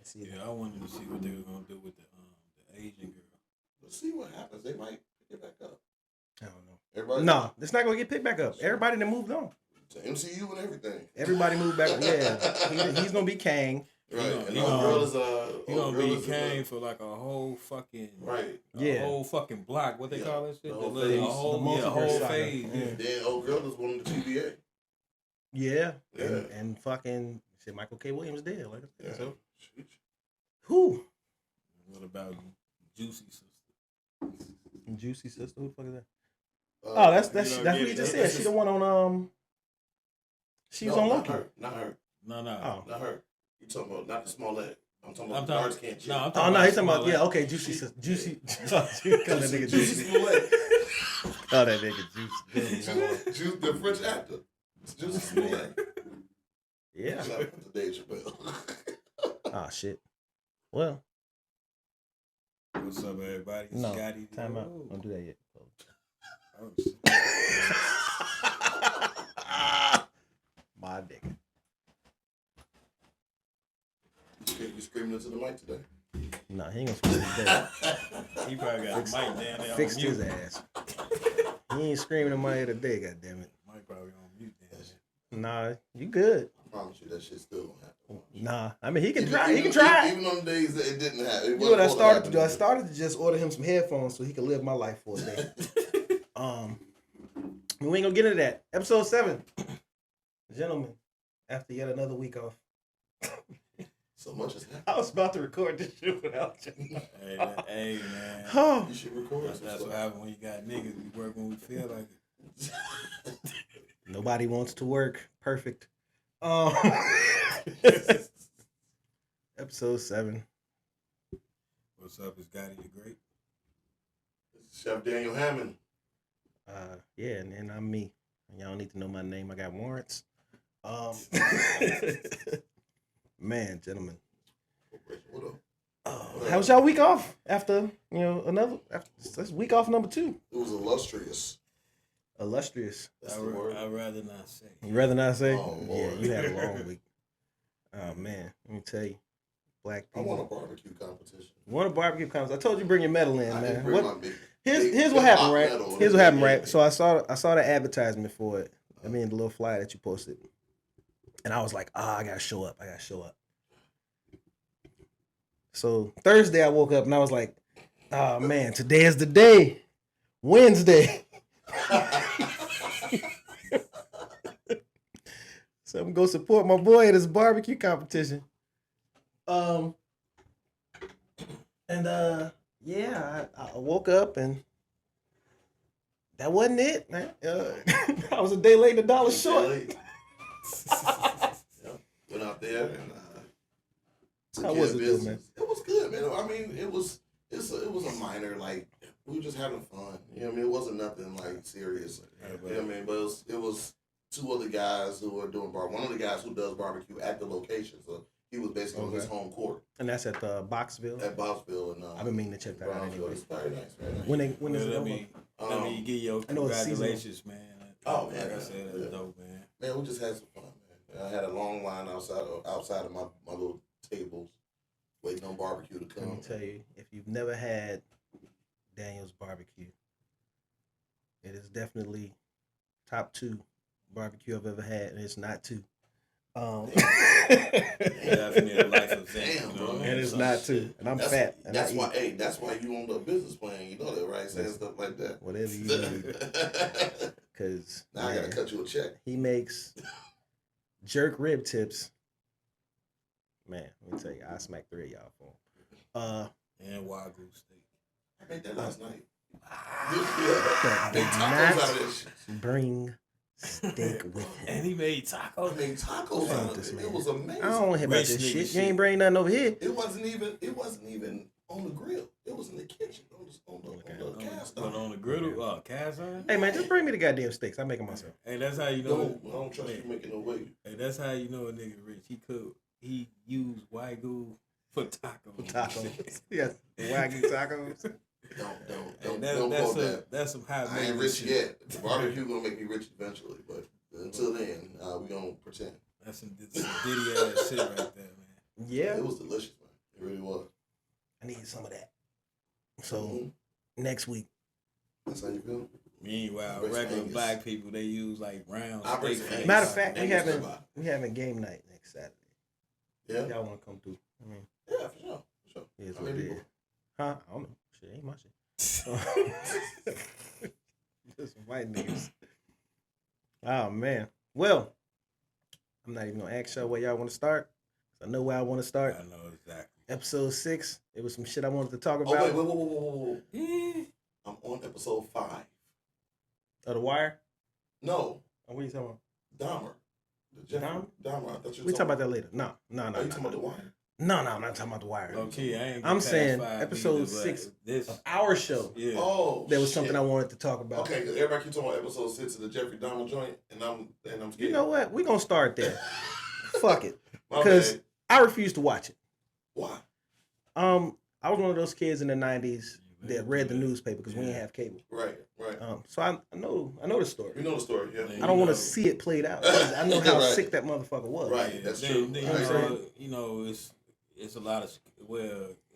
see it. Yeah, I wanted to see what they were gonna do with the Asian girl. Let's see what happens. They might pick it back up. I don't know. Everybody, No, it's not gonna get picked back up. Everybody that moved on. to MCU and everything. Everybody moved back. Yeah, he's gonna be Kang. Right. He gonna be Kang for like a whole fucking a whole fucking block. What they call that shit? The whole The phase. whole phase. Yeah. Then old girl is one of the TVA. Yeah. And fucking shit, Michael K. Williams dead. Like I said, so. Who? What about Juicy Sister? Juicy Sister? Who the fuck is that? That's who you just said. She the one on She was on Loki. Not her. No. Not her. You talking about not the small leg. I'm talking about guards can't chill. He's talking about okay, Juicy Sister. Juicy. Call that nigga Juicy. Call that nigga Juicy. The French actor. Juicy Smollett. Yeah. Shout out to Dave Chappelle. Ah, shit. Well. What's up, everybody? No, Scotty. time out. Don't do that yet. Oh, shit. My nigga. You screaming into the mic today? Nah, he ain't gonna scream today. He probably got a mic down there. Fixed his ass. He ain't screaming in my ear today, goddammit. Mike probably on mute down there. Nah, you good. I promise you that shit still gonna happen. Nah, I mean he can try. He can try. Even on the days that it didn't happen. You know what I started to do? I started to just order him some headphones so he could live my life for a day. We ain't gonna get into that. Episode 7, gentlemen. After yet another week off. So much has happened. I was about to record this shit without you. Hey, man. Oh. You should record. That's what happens when you got niggas. We work when we feel like it. Nobody wants to work. Perfect. Episode 7. What's up? It's Gotti the Great. It's Chef Daniel Hammond. Yeah, and then I'm me. Y'all don't need to know my name. I got warrants. Man, gentlemen. What up? How was y'all week off after, this week off number 2? It was illustrious. Illustrious. That's the word. I'd rather not say. You rather not say? Oh, yeah, Lord. you had a long week. Oh, man. Let me tell you. Black I people. won a barbecue competition. Won a barbecue competition. I told you bring your medal in, I man. didn't bring my big, Here's what happened, right? Here's what happened, right? Yeah. So I saw the advertisement for it. I mean, the little flyer that you posted. And I was like, I gotta show up. So Thursday I woke up and I was like, oh man, today is the day. Wednesday. So I'm gonna go support my boy at his barbecue competition. I woke up and that wasn't it, man. I was a day late and $1 short. Went out there and how was it, though, man? It was good, man. I mean, it was a minor, like, we were just having fun. You know what I mean? It wasn't nothing like serious. You know what I mean? But it was 2 other guys who were doing barbecue. One of the guys who does barbecue at the location, so he was basically on his home court. And that's at Boxville. At Boxville, and I've been meaning to check that out anyway. It's very nice, very nice. When is it over? Let me give you congratulations, man. Oh man, like I said, that's dope, man. Man, we just had some fun, man. I had a long line outside of my little tables, waiting on barbecue to come. Let me tell you, if you've never had Daniel's barbecue, it is definitely top 2 barbecue I've ever had, and it's not 2. Definitely a life event. Damn, bro. And it's not 2, and I'm fat. And that's why you on the business plan. You know that, right? Saying stuff like that. Whatever you need. Because now I gotta cut you a check. He makes jerk rib tips. Man, let me tell you, I smacked 3 of y'all for him. And Wagyu steak. I made that last night. Did tacos out of this shit. Bring steak with him. And he made tacos. I made tacos out of it. It was amazing. I don't hear about this shit. You ain't bring nothing over here. It wasn't even on the grill. It was in the kitchen on the cast iron. But on the griddle, cast iron? Hey man, just bring me the goddamn steaks. I make them myself. Hey, that's how you know. I don't trust you making no way. Hey, that's how you know a nigga rich. He used Wagyu for tacos. Yes, Wagyu tacos. Don't quote that. That's some high. I ain't rich yet. Barbecue gonna make me rich eventually, but until then, we gonna pretend. That's some ditty ass shit right there, man. Yeah, it was delicious, man. It really was. I need some of that. So next week. That's how you feel. Meanwhile, regular black people, they use like round steak. Matter of fact, we having game night next Saturday. Yeah. Y'all want to come through? I mean, yeah, for sure. Here's what it is. Huh? I don't know. Shit, ain't my shit. Just some white niggas. Oh, man. Well, I'm not even going to ask y'all where y'all want to start. I know where I want to start. I know exactly. Episode 6. It was some shit I wanted to talk about. Oh, wait. I'm on episode 5. Of The Wire? No. Oh, what are you talking about? Dahmer. Dahmer. I thought you were we talk about that later. No. Are you talking about The Wire? No, I'm not talking about The Wire. Okay, I'm saying episode 6 of our show. Yeah. Oh, there was something I wanted to talk about. Okay, because everybody keeps talking about episode 6 of the Jeffrey Dahmer joint, and I'm scared. You know what? We're gonna start there. Fuck it, because I refuse to watch it. Why? I was one of those kids in the '90s that read the newspaper because we didn't have cable. Right. So I know the story. We know the story. Yeah. I don't want to see it played out. I know how sick that motherfucker was. Right. That's true. You know, it's a lot of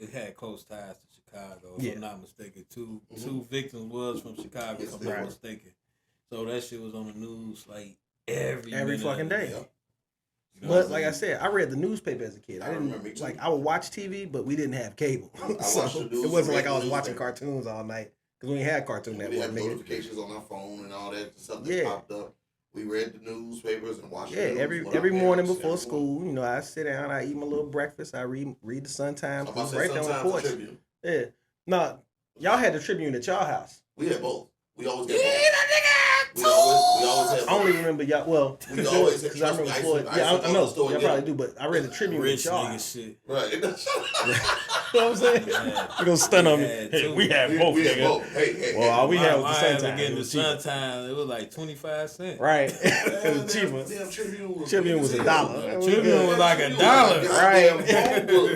it had close ties to Chicago. If I'm not mistaken, two victims was from Chicago. If I'm not mistaken. So that shit was on the news like every fucking day. Yeah. You know but like I said, I read the newspaper as a kid. I didn't like. I would watch TV, but we didn't have cable, so it wasn't like I was watching cartoons all night because we ain't had Cartoon Network. We had notifications on our phone and all that stuff that popped up. We read the newspapers and watched. Yeah, every morning before school, you know, I sit down, I eat my little breakfast, I read the Sun Times, right there on the porch. Yeah, no, y'all had the Tribune at y'all house. We had both. We always had both. We always had both. I only remember y'all. Well, we always had. Because I remember Floyd. Yeah, I know. Y'all probably do, but I read the Tribune at y'all house. Right. You know what I'm saying? You're gonna stun on me. Hey, we had both. Hey. Well, all we had was the Sun Times. Getting the Sun Times, it was like 25 cents. Right. It was cheaper. Damn, Tribune was $1. Tribune was like $1. Right.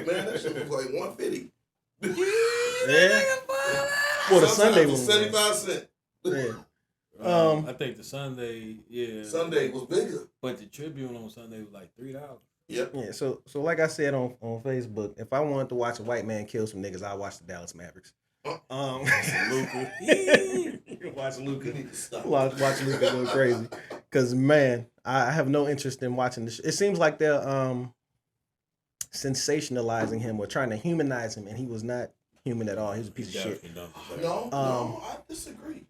Man, that shit was like $1.50. Yeah. Well, the Sunday was 75 cents. Yeah. I think the Sunday was bigger. But the Tribune on Sunday was like $3. Yep. Yeah. So like I said on Facebook, if I wanted to watch a white man kill some niggas, I'd watch the Dallas Mavericks. Luka. Watch Luka. Watch Luka go crazy. Because man, I have no interest in watching this. It seems like they're sensationalizing him or trying to humanize him, and he was not human at all. He was a piece of shit. No, I disagree.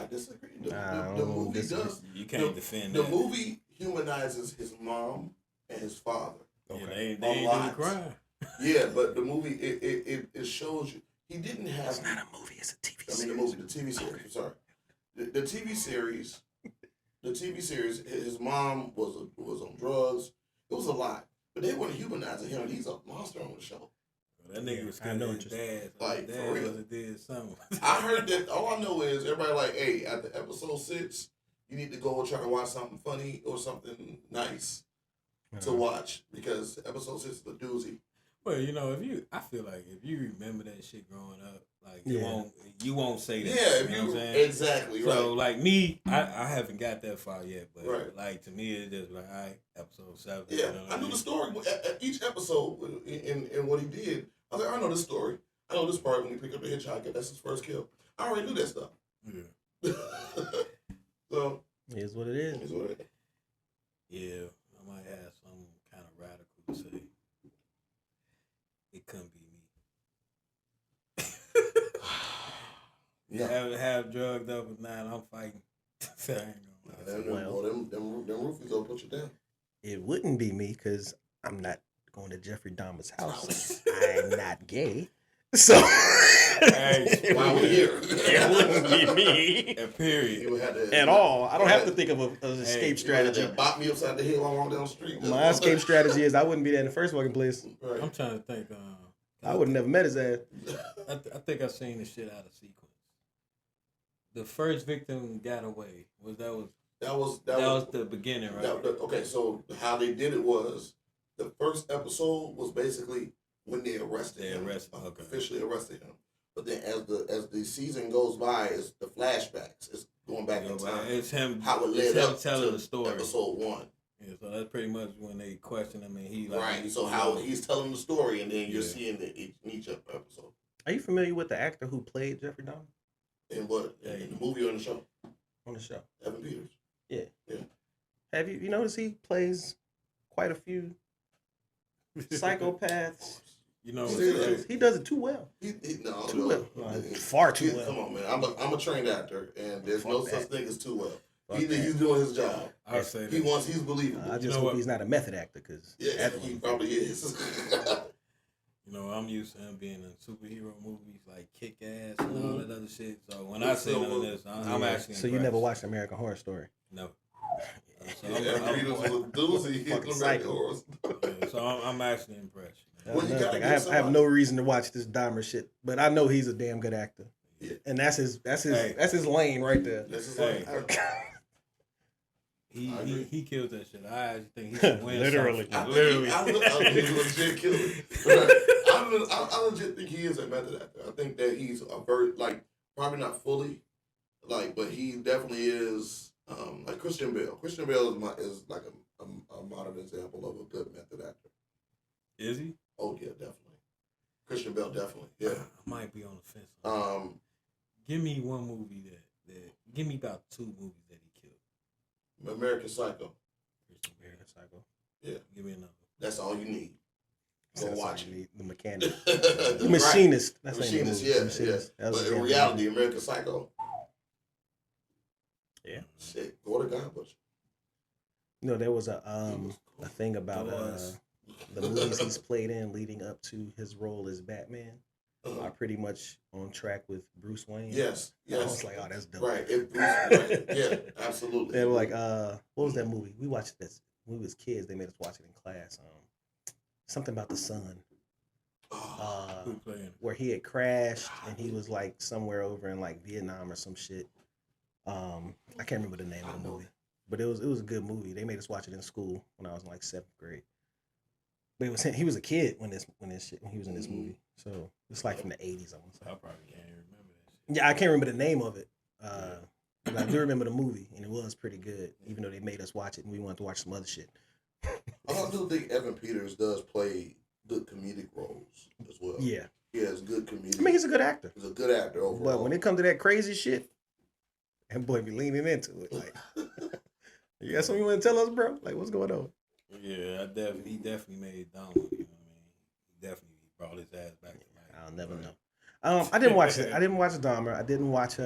The movie does. You can't defend the that. The movie humanizes his mom and his father. Okay. They ain't do the crime. Yeah, but the movie it shows you he didn't have. It's not a movie. It's a TV series. The TV series. I'm sorry. The TV series. The TV series. His mom was on drugs. It was a lot, but they weren't humanizing him. He's a monster on the show. That nigga was kind of dad. Like, for real. Did something. I heard that. All I know is everybody like, hey, at the episode 6, you need to go and try to watch something funny or something nice to watch because episode 6 is a doozy. Well, you know, I feel like if you remember that shit growing up, like you won't say that. Yeah, you know what I'm saying? Exactly. So like me, I haven't got that far yet, but like to me, it's just like, all right, episode 7. Yeah, you know I knew the story at each episode in what he did. I was like, I know this story. I know this part when he picked up the hitchhiker. That's his first kill. I already knew that stuff. Yeah. So it is what it is. It's what it is. Yeah, I might have some kind of radical to say. It couldn't be me. Have drugged up at 9. I'm fighting. Them roofies will put you down. It wouldn't be me because I'm not going to Jeffrey Dahmer's house. I'm not gay. So while we're here, it wouldn't be me. Period. At all. I don't have to think of an escape strategy. Bop me upside the head while I'm walking down the street. My escape strategy is I wouldn't be there in the first fucking place. Right. I'm trying to think. I would have never met his ass. I think I've seen this shit out of sequence. The first victim got away. That was the beginning, right? Okay, so how they did it was the first episode was basically when they arrested him. Officially arrested him. But then as the season goes by, it's the flashbacks. It's going back in time. It's him. How it led up telling to the story. Episode 1. Yeah, so that's pretty much when they question him and he like right. So how he's telling the story, and then you're seeing it in each episode. Are you familiar with the actor who played Jeffrey Dahmer? In what? In the movie or in the show? On the show. Evan Peters. Yeah. Yeah. Have you noticed he plays quite a few psychopaths? You know, he does it too well. Far too well. Come on, man. I'm a trained actor, and there's no such thing as too well. He's doing his job. I say that. He's believable. I just hope he's not a method actor, because he probably is. You know, I'm used to him being in superhero movies like Kick Ass and all that other shit. So when I say none of this, I'm actually. So you never watched American Horror Story? No. So I'm actually impressed. I have no reason to watch this Dahmer shit, but I know he's a damn good actor. Yeah. And that's his lane right there. That's his lane. He killed that shit. I actually think he should win. Literally. I legit killed I legit think he is a method actor. I think that he's a very, like, probably not fully, like, but he definitely is, like Christian Bale. Christian Bale is like a modern example of a good method actor. Is he? Oh yeah, definitely. Christian Bale, definitely. Yeah. I might be on the fence. Give me one movie that give me about 2 movies that he killed. American Psycho. American Psycho. Yeah. Give me another. That's all you need. Go watch it. The mechanic. The machinist. Right. The machinist, yeah. But in reality, American Psycho. Yeah. Shit. Go to God Butcher. You know, there was a thing about the movies he's played in leading up to his role as Batman are pretty much on track with Bruce Wayne. Yes. I was like, oh, that's dope. Right. Yeah, absolutely. They were like, what was that movie? We watched this when we was kids. They made us watch it in class. Something about the sun. Where he had crashed and he was like somewhere over in like Vietnam or some shit. I can't remember the name of the movie, but it was a good movie. They made us watch it in school when I was in like 7th grade. But he was a kid when he was in this movie. So it's like from the 80s, I want to say. I probably can't remember that shit. Yeah, I can't remember the name of it. But I do remember the movie, and it was pretty good, even though they made us watch it and we wanted to watch some other shit. I do think Evan Peters does play good comedic roles as well. Yeah. He has good comedic. I mean, he's a good actor. He's a good actor overall. But when it comes to that crazy shit, that boy be leaning into it. Like, you got something you want to tell us, bro? Like, what's going on? Yeah, he definitely made Dahmer. You know what I mean? He definitely brought his ass back to life. I'll never know. I didn't watch it. I didn't watch Dahmer. I didn't watch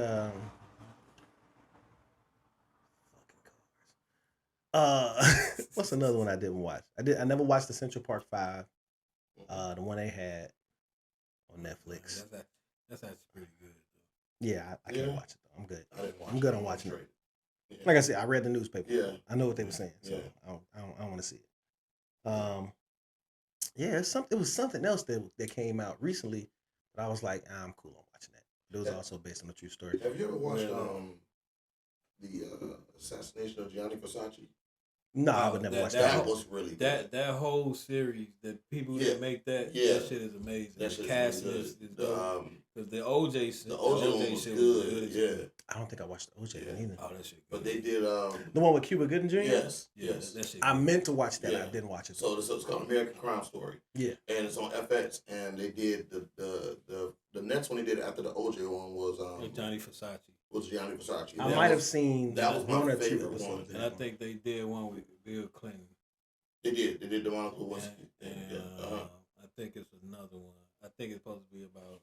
what's another one I didn't watch? I never watched the Central Park 5. The one they had on Netflix. That's actually pretty good. Yeah, I can't watch it though. I'm good. I'm good on watching it. Yeah. Like I said, I read the newspaper. Yeah. I know what they were saying, so I don't want to see it. Yeah, it was something else that came out recently, but I was like, I'm cool on watching that. It was also based on a true story. Have you ever watched the assassination of Gianni Versace? No, I would never watch that. That was really good. That whole series, the people that make that shit is amazing. That shit the cast is dope. Because the OJ shit was good. Yeah. I don't think I watched the OJ one either. Oh, that shit good. But they did the one with Cuba Gooding Jr.? Yes. That shit I meant to watch that. I didn't watch it. So it's called American Crime Story. Yeah. And it's on FX. And they did the next one they did after the OJ one was Gianni Versace. Was Gianni Versace. I might have seen that was one my or two favorite episodes. one. And I think they did one with Bill Clinton. They did the one who was. I think it's another one. I think it's supposed to be about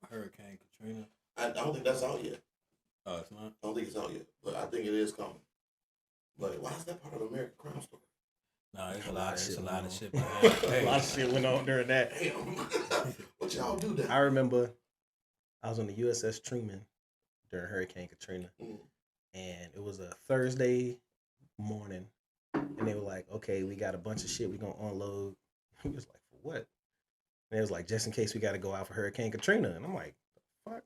Hurricane Katrina. I don't think that's out yet. Oh, it's not? I don't think it's out yet, but I think it is coming. But why is that part of American Crime Story? No, it's a lot of shit. A lot of shit went on during that. Damn. What y'all do then? I remember I was on the USS Truman during Hurricane Katrina, and it was a Thursday morning, and they were like, "Okay, we got a bunch of shit we gonna unload." We was like, "For what?" And it was like, "Just in case we got to go out for Hurricane Katrina," and I'm like, "The fuck?"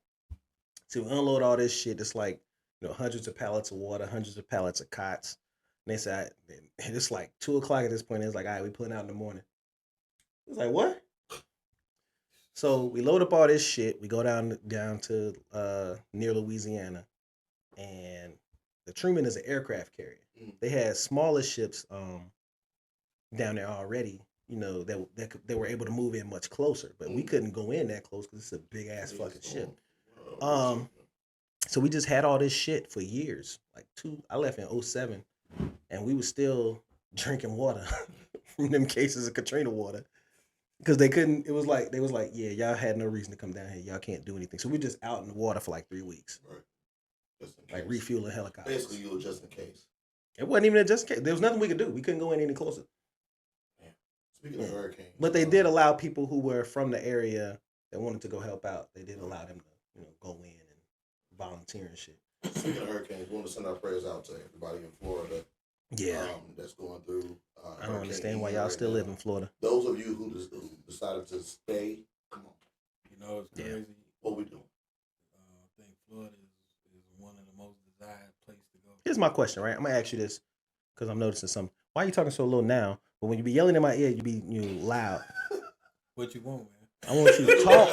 So we unload all this shit. It's like, hundreds of pallets of water, hundreds of pallets of cots. And they said, it's like 2:00 at this point. It's like, all right, we pulling out in the morning. It was like, what? So we load up all this shit. We go down to near Louisiana, and the Truman is an aircraft carrier. They had smaller ships down there already. You know that they were able to move in much closer, but we couldn't go in that close because it's a big ass fucking ship. So we just had all this shit for years. I left in 2007, and we were still drinking water from them cases of Katrina water. Because they couldn't, they was like, yeah, y'all had no reason to come down here. Y'all can't do anything. So we just out in the water for 3 weeks. Right. Just in case. Like refueling helicopters. Basically, you were just in case. It wasn't even a just in case. There was nothing we could do. We couldn't go in any closer. Man. Speaking of hurricanes. But they did allow people who were from the area that wanted to go help out. They did allow them to, go in and volunteer and shit. Speaking of hurricanes, we want to send our prayers out to everybody in Florida. Yeah. That's going through. I don't understand why y'all still live in Florida. Those of you who decided to stay, come on. It's crazy. What we doing? I think Florida is one of the most desired places to go. Here's my question, right? I'm gonna ask you this because I'm noticing something. Why are you talking so low now? But when you be yelling in my ear, you be loud. What you want, man? I want you to talk.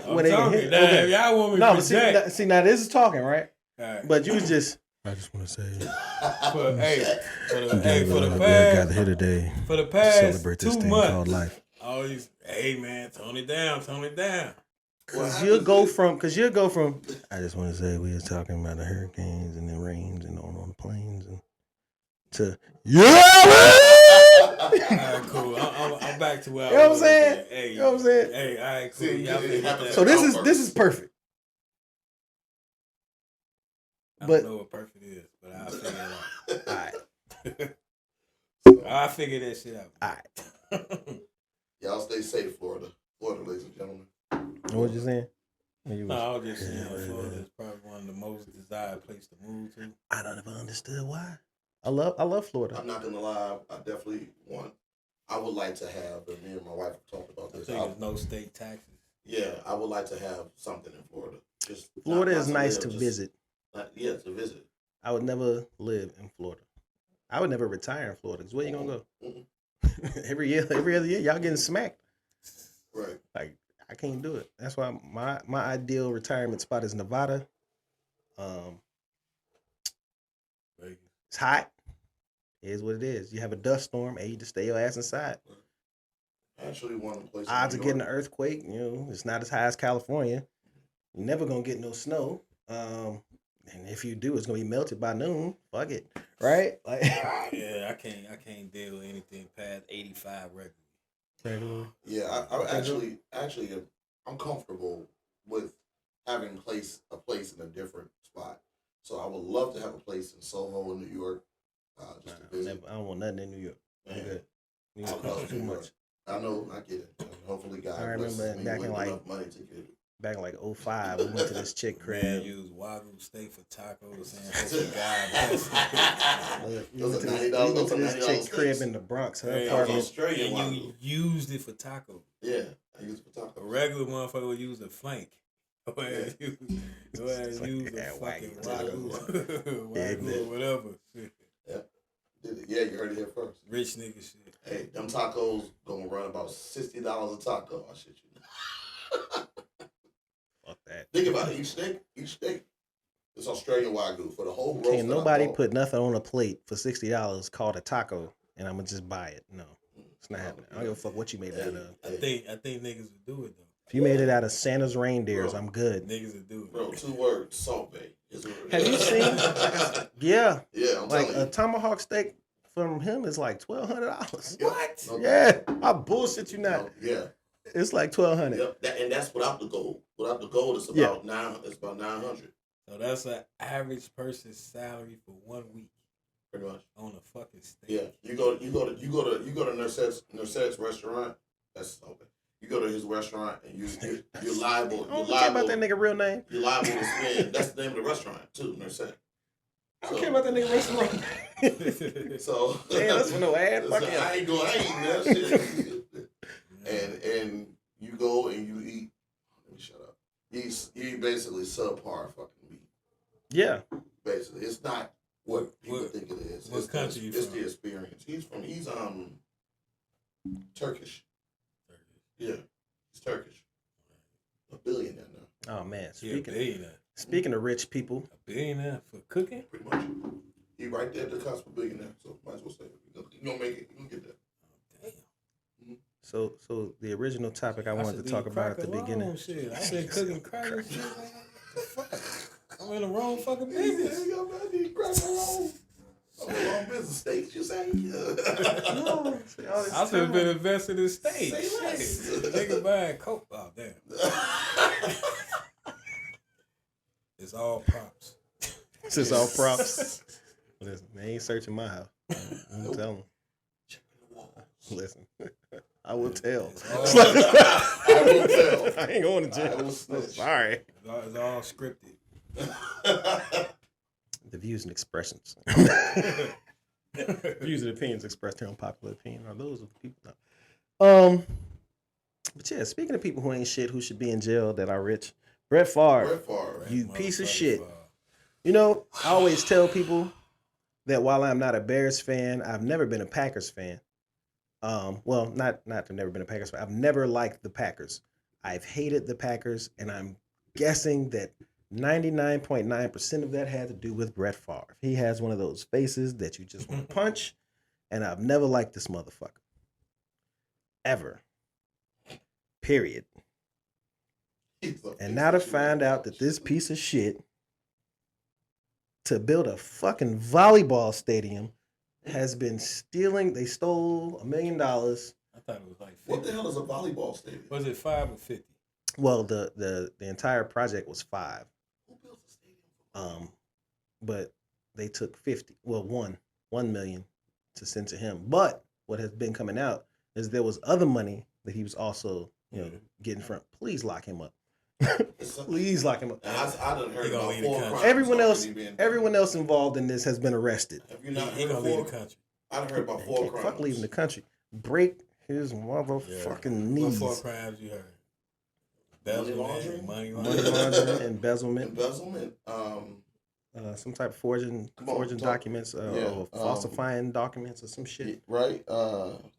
I'm talking. Now, y'all want me to project. See, now this is talking, right? Right. But you was just. I just want to say, for the past celebrate this 2 thing months, called life. Always, hey man, tone it down. Cause you'll go from. I just want to say we was talking about the hurricanes and the rains and on the planes and to All right, cool. I'm back to where I was. Hey, you know what I'm saying? Hey, all right, cool. Y'all so this is perfect. I don't know what perfect is, but I'll figure it out. All right. I'll figure that shit out. All right. Y'all stay safe, Florida, ladies and gentlemen. What you saying? No, I was just saying Florida is probably one of the most desired places to move to. I don't ever understood why. I love Florida. I'm not gonna lie. I would like to have, and me and my wife have talked about this. There's no state taxes. Yeah, I would like to have something in Florida. Florida is nice to visit. To visit. I would never live in Florida. I would never retire in Florida. Cause where you gonna go? every other year, y'all getting smacked. Right. Like I can't do it. That's why my ideal retirement spot is Nevada. It's hot. It is what it is. You have a dust storm, and you just stay your ass inside. Actually, one place. Odds of getting an earthquake, it's not as high as California. You're never gonna get no snow. And if you do, it's gonna be melted by noon. Fuck it, right? Like, yeah, I can't deal with anything past 85 regularly. Yeah, I'm comfortable with having a place in a different spot. So I would love to have a place in Soho in New York. Just to visit. I don't want nothing in New York. I'm good. New York costs too much. I know, I get it. Hopefully, God blesses me with enough money to get it. Back in 2005, we went to this chick crib. Man, used Wagyu steak for tacos and God. We went to this chick crib in the Bronx. Her apartment. And you used it for tacos. Yeah, I used it for tacos. A regular motherfucker would use a flank. Go ahead, use a fucking Wagyu or whatever. Yeah, you heard it here first. Rich nigga shit. Hey, them tacos gonna run about $60 a taco. I shit you. Fuck that. Think about it. Each steak. It's Australian Wagyu for the whole roast. Can't nobody put nothing on a plate for $60 called a taco, and I'm gonna just buy it. No, it's not happening. I don't give a fuck what you made it out of. I think niggas would do it though. If you made it out of Santa's reindeers, I'm good. Niggas would do it. Bro, 2 words, Salt Bay. Have you seen? Yeah. Yeah, I'm telling you. A tomahawk steak from him is like $1,200. What? No, yeah, I bullshit you not. No, yeah. It's like $1,200. Yep, and that's without the gold. Without the gold, it's about It's about $900. So that's an average person's salary for 1 week. Pretty much. On a fucking steak. Yeah, you go to Nurset's restaurant. That's okay. You go to his restaurant and you're liable. I don't care about that nigga real name. You're liable to spend. That's the name of the restaurant too, Nurset. I don't care about that nigga restaurant. So damn, that's for no ad. I ain't eating that shit. And you go and you eat. Let me shut up. You eat basically subpar fucking meat. Yeah. Basically, it's not what people think it is. What country you from? It's the experience. He's Turkish. Yeah, he's Turkish. A billionaire now. Oh man, Speaking of rich people, A billionaire for cooking? Pretty much. He right there at the cusp of billionaire, so might as well say it. You gonna make it. You gonna get that. Damn. so the original topic I wanted should to talk leave about at crack the beginning. alone, shit. I've been cooking crack and shit. What the fuck? I'm in the wrong fucking Yeah, business. you got to crack alone. Wrong business states, you say? No, see, all this I should have time. been invested in Say states. less. Shit. Nigga buying coke. Oh, damn. It's all props. It's just all props. Listen, they ain't searching my house. I'm telling them. Listen, I will tell. I will tell. I ain't going to I jail. will snitch. Sorry. It's all scripted. The views and expressions. Views and opinions expressed here on Popular Opinion are those of the people. No. But yeah, speaking of people who ain't shit, who should be in jail that are rich, Brett Favre, Brett Favre. you piece of shit. Favre. You know, I always tell people that while I'm not a Bears fan, I've never been a Packers fan. Well, not I've never been a Packers fan. I've never liked the Packers. I've hated the Packers, and I'm guessing that 99.9% of that had to do with Brett Favre. He has one of those faces that you just want to punch, and I've never liked this motherfucker. Ever. Period. And now to find out that this piece of shit to build a fucking volleyball stadium has been stealing. They stole $1 million. I thought it was like 50. What the hell is a volleyball stadium? Was it 5 or 50? Well, the entire project was 5. Who built a stadium? But they took 50. Well, 1 million to send to him. But what has been coming out is there was other money that he was also, getting from. Please lock him up. Please lock him up. I done heard He gonna about leave the 4 country. crimes. Everyone else involved in this has been arrested. Have you not He heard gonna of leave 4? the country. I done heard about 4 crimes. Fuck leaving the country. Break his motherfucking knees. What 4 crimes you heard? Money Money laundering, embezzlement, Embezzlement. some type of forging documents, or falsifying documents or some shit. Right.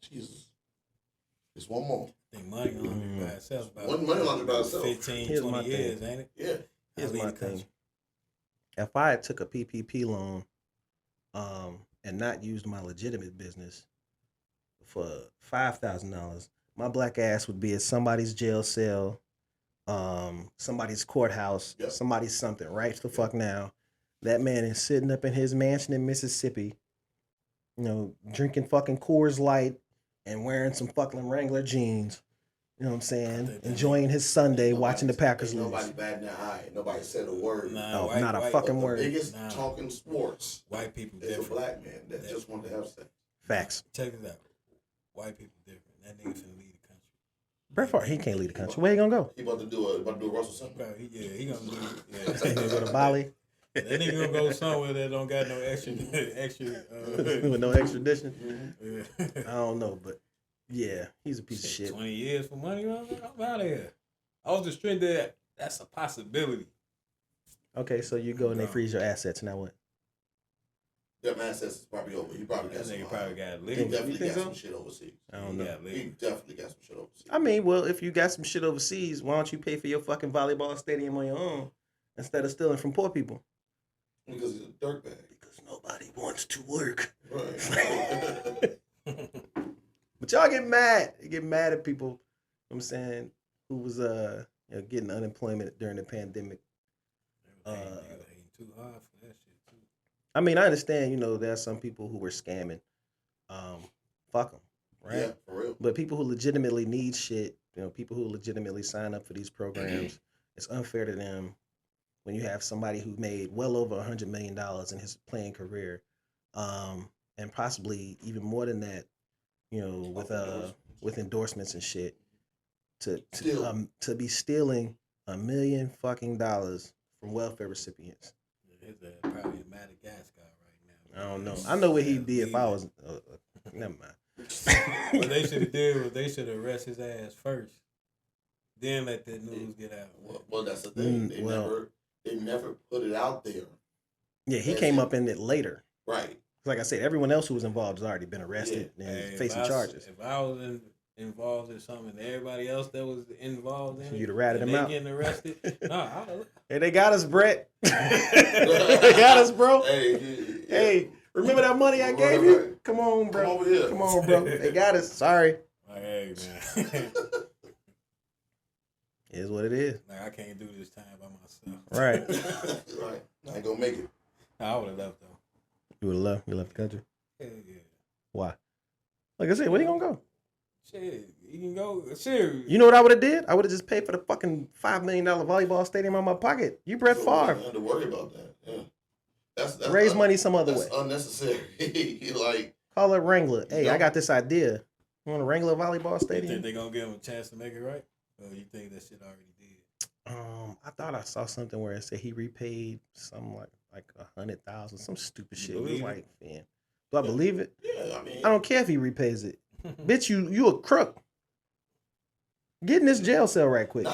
Jesus. There's one more. I think money laundering by itself. Money laundering by itself. 15, Here's 20 my years, thing. ain't it? Yeah. Here's leave my the country. thing. If I had took a PPP loan, and not used my legitimate business for $5,000, my black ass would be at somebody's jail cell, somebody's courthouse, Yep. somebody's something right the fuck now. That man is sitting up in his mansion in Mississippi, drinking fucking Coors Light and wearing some fucking Wrangler jeans. You know what I'm saying? Enjoying his Sunday, watching the Packers lose. Nobody batting their eye. Nobody said a word. No, not a fucking word. The biggest talking sports White people is a different. black man that just wanted to have sex. Facts. Check this out. White people different. That nigga finna leave the country. Brett Favre, he can't leave the country. Where he gonna go? He about to do a Russell Simmons. Bro, he gonna leave. He gonna go to Bali That nigga gonna go somewhere that don't got no extra with no extradition. yeah. I don't know, but yeah, he's a piece of shit. 20 years for money, I'm out of here. I was just straight there. That's a possibility. Okay, so you go and they freeze your assets. Now what? That man says it's probably over. He probably got That some. nigga probably got He legal. definitely think got so? some shit overseas. I don't know. He definitely got some shit overseas. I mean, well, if you got some shit overseas, why don't you pay for your fucking volleyball stadium on your own instead of stealing from poor people? Because he's a dirtbag. Because nobody wants to work. Right. But y'all get mad. You get mad at people, you know what I'm saying, who was getting unemployment during the pandemic. Niggas ain't too hard for that shit too. I mean, I understand, there are some people who were scamming. Fuck them, right? Yeah, for real. But people who legitimately need shit, people who legitimately sign up for these programs, it's unfair to them when you have somebody who made well over $100 million in his playing career, and possibly even more than that, with endorsements and shit, to be stealing $1 million fucking dollars from welfare recipients. His ass probably in Madagascar right now. I don't know. I know what he'd be if I was. Never mind. What they should have did was they should have arrested his ass first, then let that news get out. Well, that's the thing. They never put it out there. Yeah, he came up in it later. Right. Like I said, everyone else who was involved has already been arrested and facing charges. If I was in involved in something, and everybody else that was involved in it, you'd have ratted them out. Getting arrested. Hey, they got us, Brett. They got us, bro. Hey, remember that money I gave you? Come on, bro. Come over here. Come on, bro. They got us. Sorry. Like, hey, man. It is what it is. Like, I can't do this time by myself. Right. Right. I ain't gonna make it. I would have left though. You would have left. You left the country. Hell yeah. Why? Like I said, where you gonna go? Shit, you can go. Shit. You know what I would have did? I would have just paid for the fucking $5 million volleyball stadium out of my pocket. You Brett Favre. I had to worry about that. Yeah. That's raise money some other way. That's unnecessary. Like, call it Wrangler. Hey, I got this idea. You want a Wrangler volleyball stadium? You think they gonna give him a chance to make it right? Or you think that shit already did? I thought I saw something where it said he repaid some like 100,000, some stupid shit. It was like, man, do I believe it? Yeah, I mean, I don't care if he repays it. Bitch, you a crook. Get in this jail cell right quick.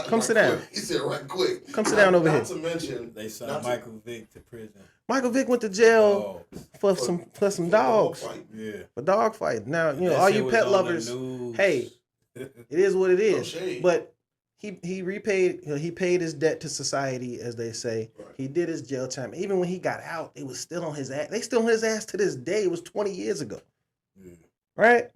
Come sit down. He said right quick. Come sit down over here. Not to mention, they sent Michael Vick to prison. Michael Vick went to jail for some dogs. Yeah, for dog fight. Now all you pet lovers. Hey, it is what it is. No, but he repaid. He paid his debt to society, as they say. Right. He did his jail time. Even when he got out, it was still on his ass. They still on his ass to this day. It was 20 years ago. Yeah. Right.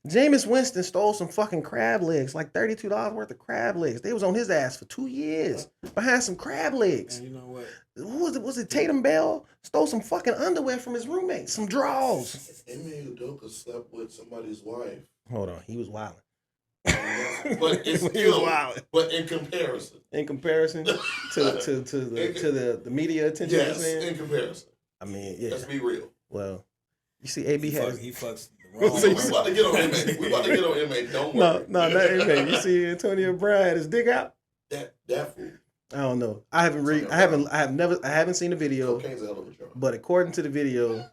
Jameis Winston stole some fucking crab legs, like $32 worth of crab legs. They was on his ass for 2 years behind some crab legs. And you know what? Who was it? Was it Tatum Bell? Stole some fucking underwear from his roommate, some drawers. Ime Udoka slept with somebody's wife. Hold on, he was wilding. But it's still wild. But in comparison to the media attention. Yes, in comparison. I mean, yeah. Let's be real. Well, you see, AB has. He fucks. We about to get on Ime. We about to get on Ime. Don't worry. No, not Ime. You see, Antonio Brown had his dick out. That fool. I don't know. I haven't seen the video. Cocaine's a hell of a charge. But according to the video,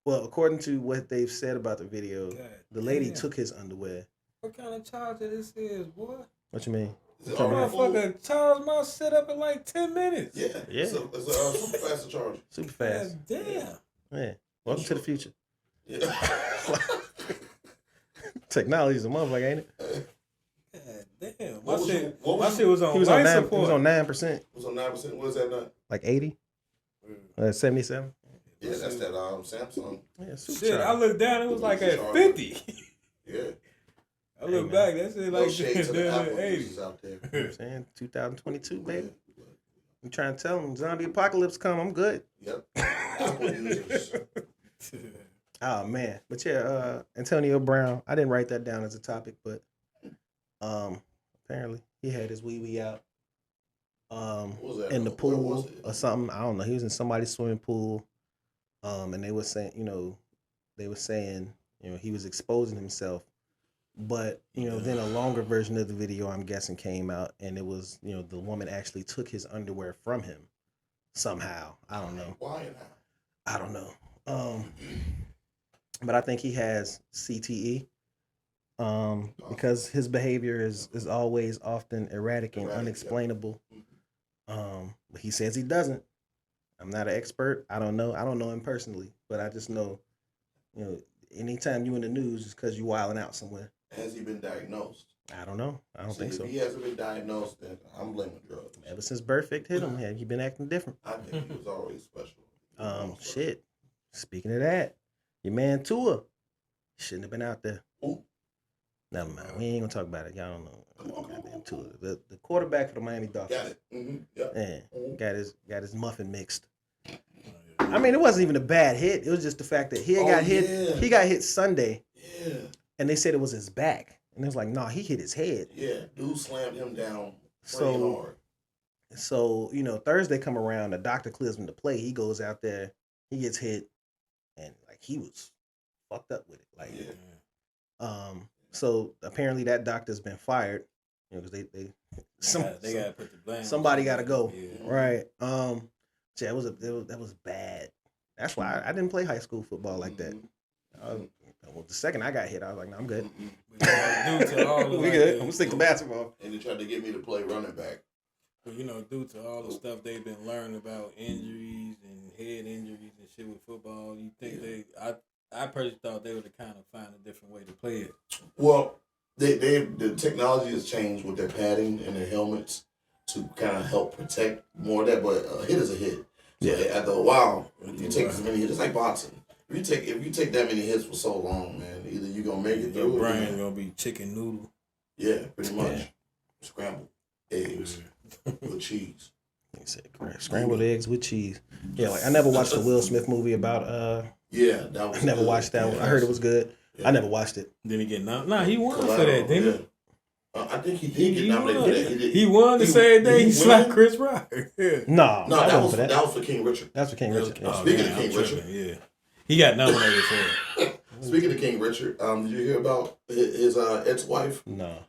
according to what they've said about the video, the lady took his underwear. What kind of charge this is, boy? What you mean? Motherfucker charge my shit up in like 10 minutes. Yeah. So it's a super fast charge. Super fast. God damn. Yeah. Welcome to the future. Yeah. Technology's a motherfucker, ain't it? God damn. My shit was on. He was on 9%. He was on 9%. It was on 9%. What is that now? Like 80. 77. Yeah, that's that Samsung. Yeah, super shit. I looked down. It was like at 50. Yeah. I look back. That shit like shade to the Apple 80s users out there. You know what I'm saying 2022, baby. I'm trying to tell them zombie apocalypse come. I'm good. Yep. Apple users. Oh man, but yeah, Antonio Brown. I didn't write that down as a topic, but apparently he had his wee out in the pool or something. I don't know. He was in somebody's swimming pool, and they were saying, he was exposing himself, but then a longer version of the video, I'm guessing, came out, and it was the woman actually took his underwear from him somehow. I don't know. Why not? I don't know. But I think he has CTE because his behavior is always often erratic and unexplainable. But he says he doesn't. I'm not an expert. I don't know him personally, but I just know, anytime you in the news, it's because you wilding out somewhere. Has he been diagnosed? I don't know. I don't think so. If he hasn't been diagnosed, then I'm blaming drugs. Ever since Burfict hit him, have you been acting different? I think he was always special. Shit. Speaking of that, your man Tua shouldn't have been out there. Ooh. Never mind. We ain't gonna talk about it. Y'all don't know. Goddamn Tua, the quarterback for the Miami Dolphins. Got it. Mm-hmm. Yep. Yeah. Got his muffin mixed. I mean, it wasn't even a bad hit. It was just the fact that he got hit. Yeah. He got hit Sunday. Yeah. And they said it was his back, and it was like, nah, he hit his head. Yeah. Dude slammed him down pretty hard. So Thursday come around, the doctor clears him to play. He goes out there, he gets hit, and like he was fucked up with it. Like, so apparently that doctor's been fired. Because they gotta put the blame. Somebody got to go, right? Yeah, that was bad. That's why I didn't play high school football like that. The second I got hit, I was like, "No, I'm good. We good. I'm gonna stick to basketball." And they tried to get me to play running back. But due to all the stuff they've been learning about injuries and head injuries and shit with football, you think I personally thought they would have kind of find a different way to play it. Well, the technology has changed with their padding and their helmets to kind of help protect more of that. But a hit is a hit. So after a while, you take as many hits. It's like boxing. If you take that many hits for so long, man, either you're gonna make it through. Your brain's gonna be chicken noodle. Yeah, pretty much. Scrambled eggs with cheese. He said scrambled eggs with cheese. Yeah, like I never watched the Will Smith movie about. Yeah, that was. I never watched that one. I heard it was good. Yeah. I never watched it. Then he get he won for that, didn't he? I think he did get nominated for that. He won the same day he slapped Chris Rock. No, that was for King Richard. That's for King Richard. Speaking of King Richard, yeah, he got nominated for it. Speaking of King Richard, did you hear about his ex-wife? No.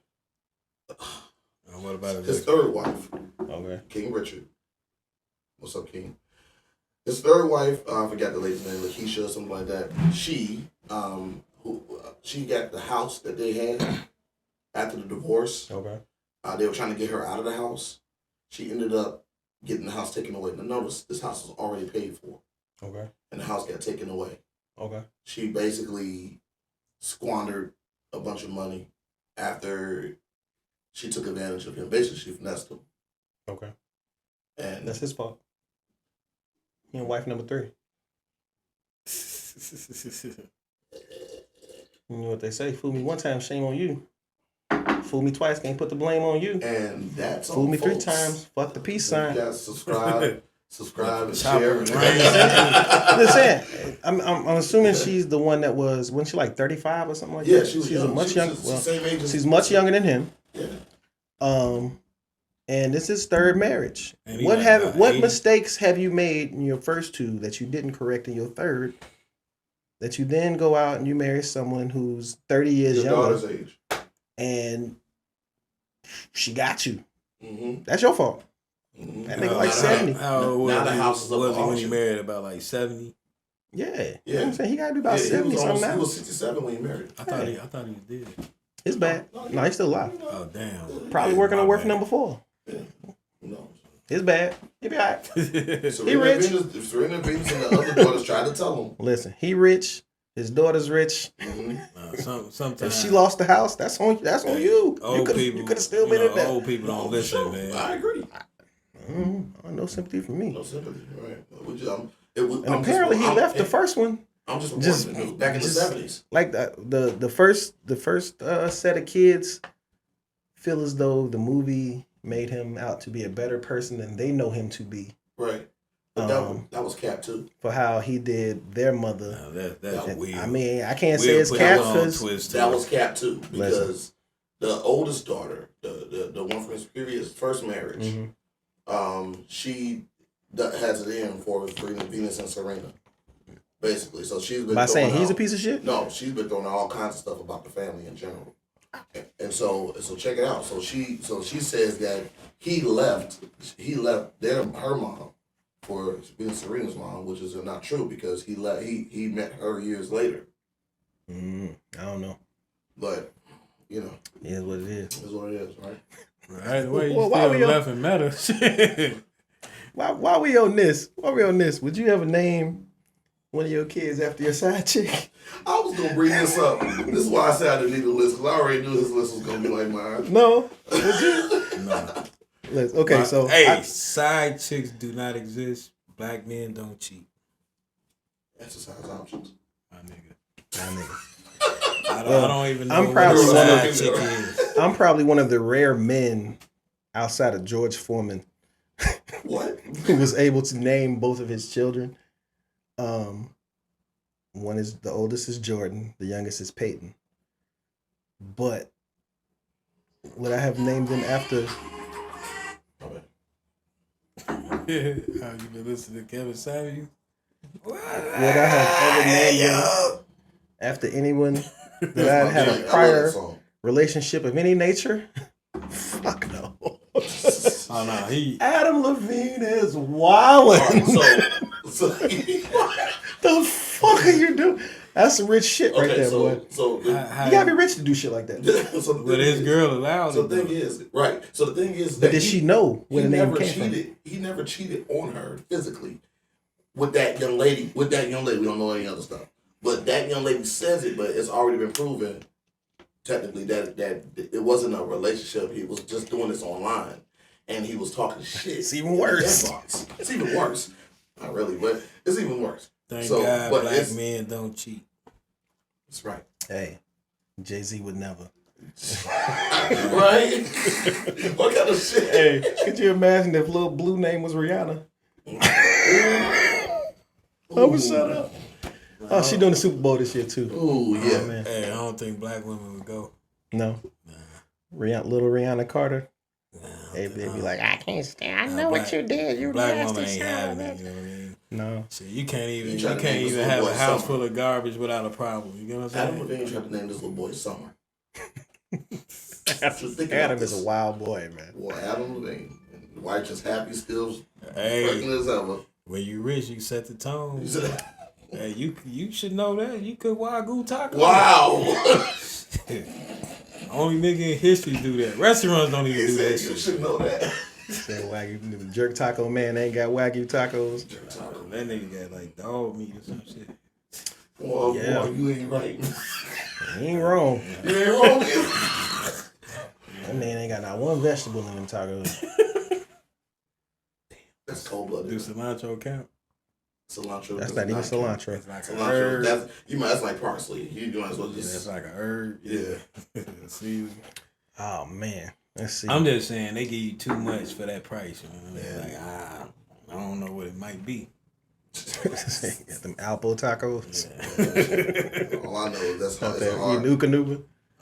What about his third wife? Okay. King Richard. What's up, King? His third wife, I forgot the lady's name, Lakeisha or something like that. She got the house that they had after the divorce. Okay. They were trying to get her out of the house. She ended up getting the house taken away. Now notice, this house was already paid for. Okay. And the house got taken away. Okay. She basically squandered a bunch of money after she took advantage of him. Basically, she finessed him. Okay. And that's his fault. He and wife number 3. You know what they say? Fool me one time, shame on you. Fool me twice, can't put the blame on you. And that's fool me folks. 3 times, fuck the peace sign. You guys subscribe and share. Listen, I'm assuming she's the one that wasn't she like 35 or something like that? Yeah, she's young. Much younger. Same age she's much younger than him. Yeah. And this is 3rd marriage. What mistakes have you made in your first 2 that you didn't correct in your 3rd? That you then go out and you marry someone who's 30 years your younger. daughter's age. And she got you. Mm-hmm. That's your fault. Mm-hmm. That nigga like 70. How old was he when he married? About like 70? Yeah. You know what I'm saying? He got to be about 70 something now. He was 67 when he married. I thought he was dead. It's bad. No, he's still alive. Oh, damn. Probably working on work number 4. Yeah. No. It's bad. He be all right. He rich. Serena Venus and the other daughters tried to tell him. Listen, he rich. His daughter's rich. Mm-hmm. Sometimes if she lost the house, that's on you. Old people, you could have still been in there. Old people don't listen, man. I agree. No sympathy from me. No sympathy, right? And apparently he left the first one. I'm just back in the 70s. Like the first set of kids feel as though the movie made him out to be a better person than they know him to be. Right. But that was cap too. For how he did their mother. No, that's weird. I mean, I can't say it's cap because that was cap too. Because the oldest daughter, the one from his previous first marriage, she has it in for Venus and Serena. Basically, so she's been by saying he's a piece of shit. No, she's been throwing out all kinds of stuff about the family in general. And so check it out. So she says that he left her mom for being Serena's mom, which is not true because he met her years later. I don't know, but you know, it is what it is. It is what it is, right? Right. The way you still left and met her. Why we on this? Would you ever name one of your kids after your side chick? I was gonna bring this up. This is why I said I didn't need a list because I already knew his list was gonna be like mine. No, would you? No. Okay, so side chicks do not exist. Black men don't cheat. Exercise options. My nigga. I don't even know I'm probably what a side chick is. I'm probably one of the rare men outside of George Foreman who was able to name both of his children. One is the oldest is Jordan, the youngest is Peyton. But would I have named them after? How you been listening to Kevin Samuels? Would I have ever named them after anyone that I had a prior relationship of any nature? Fuck no. Oh no, Adam Levine is wildin'. The fuck are you doing? That's some rich shit right there, boy. You gotta be rich to do shit like that. But his girl allowed. So the thing is, right? So the thing is, that did she know where the name came from? He never cheated on her physically with that young lady. We don't know any other stuff. But that young lady says it, but it's already been proven technically that it wasn't a relationship. He was just doing this online, and he was talking shit. It's even worse. It's even worse. Not really, but it's even worse. Thank God black men don't cheat. That's right. Hey, Jay-Z would never. Right? What kind of shit? Hey, could you imagine if Lil Blue name was Rihanna? I would shut up. Oh, she doing the Super Bowl this year too. Ooh, yeah. Oh, man. Hey, I don't think black women would go. No. Little Rihanna Carter. They'd be like, I can't stand. I know what you did. You black woman nasty ain't having son. it. You know what I mean? No. So you can't even have a house full of garbage without a problem. You know what I'm saying? Adam Levine tried to name this little boy Summer. Adam is a wild boy, man. Boy, Adam Levine. The wife just happy, still pregnant as ever. When you rich, you set the tone. Hey, you should know that. You could Wagyu taco. Wow. Only nigga in history do that. Restaurants don't even do that shit. You should know that. Say Wagyu, jerk taco man ain't got Wagyu tacos. That nigga got like dog meat or some shit. Boy, you ain't right. He ain't wrong. You ain't wrong. That man ain't got not one vegetable in them tacos. That's cold blooded. Do cilantro count? Cilantro. That's not even cilantro. It's like cilantro. That's like parsley. You might as well just. That's like a herb. Yeah. See. Oh man. Let's see. I'm just saying they give you too much for that price. You know? Like I don't know what it might be. Got them Alpo tacos. Yeah. All I know is that's how it's hard. Nuka.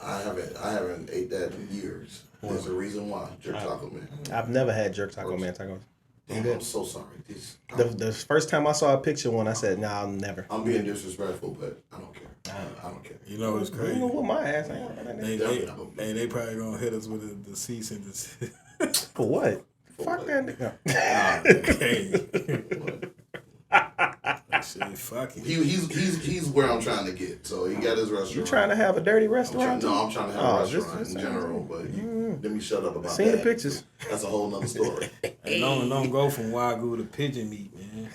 I haven't ate that in years. There's a reason why. Jerk taco man. I've never had jerk taco man tacos. Damn, I'm so sorry. The first time I saw a picture one, I said, "Nah, I'll never." I'm being disrespectful, but I don't care. I don't care. You know it's crazy. You know what my ass ain't. They probably gonna hit us with the cease and desist. For what? Fuck that nigga. Shit, fuck it. He's where I'm trying to get. So he got his restaurant. You trying to have a dirty restaurant? I'm trying to have a restaurant in general. But let me shut up about that. Seen the pictures. That's a whole nother story. And don't go from Wagyu to pigeon meat, man.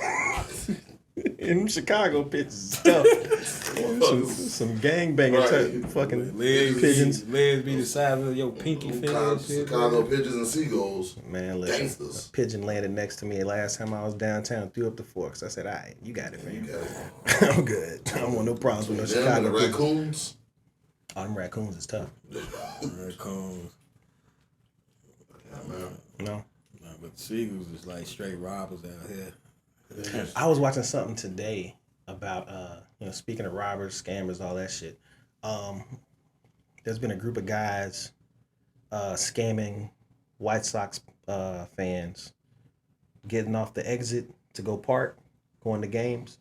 In Chicago pictures stuff. some gangbanging type fucking pigeons. Legs be the size of your pinky finger. Chicago pigeons and seagulls. Man, listen. A pigeon landed next to me last time I was downtown, threw up the forks. I said, all right, you got it, man. I'm good. I don't want no problems with no Chicago pigeons. Raccoons? Oh, them raccoons is tough. Raccoons. No. But seagulls is like straight robbers out here. I was watching something today about speaking of robbers, scammers, all that shit. There's been a group of guys scamming White Sox fans, getting off the exit to go park, going to games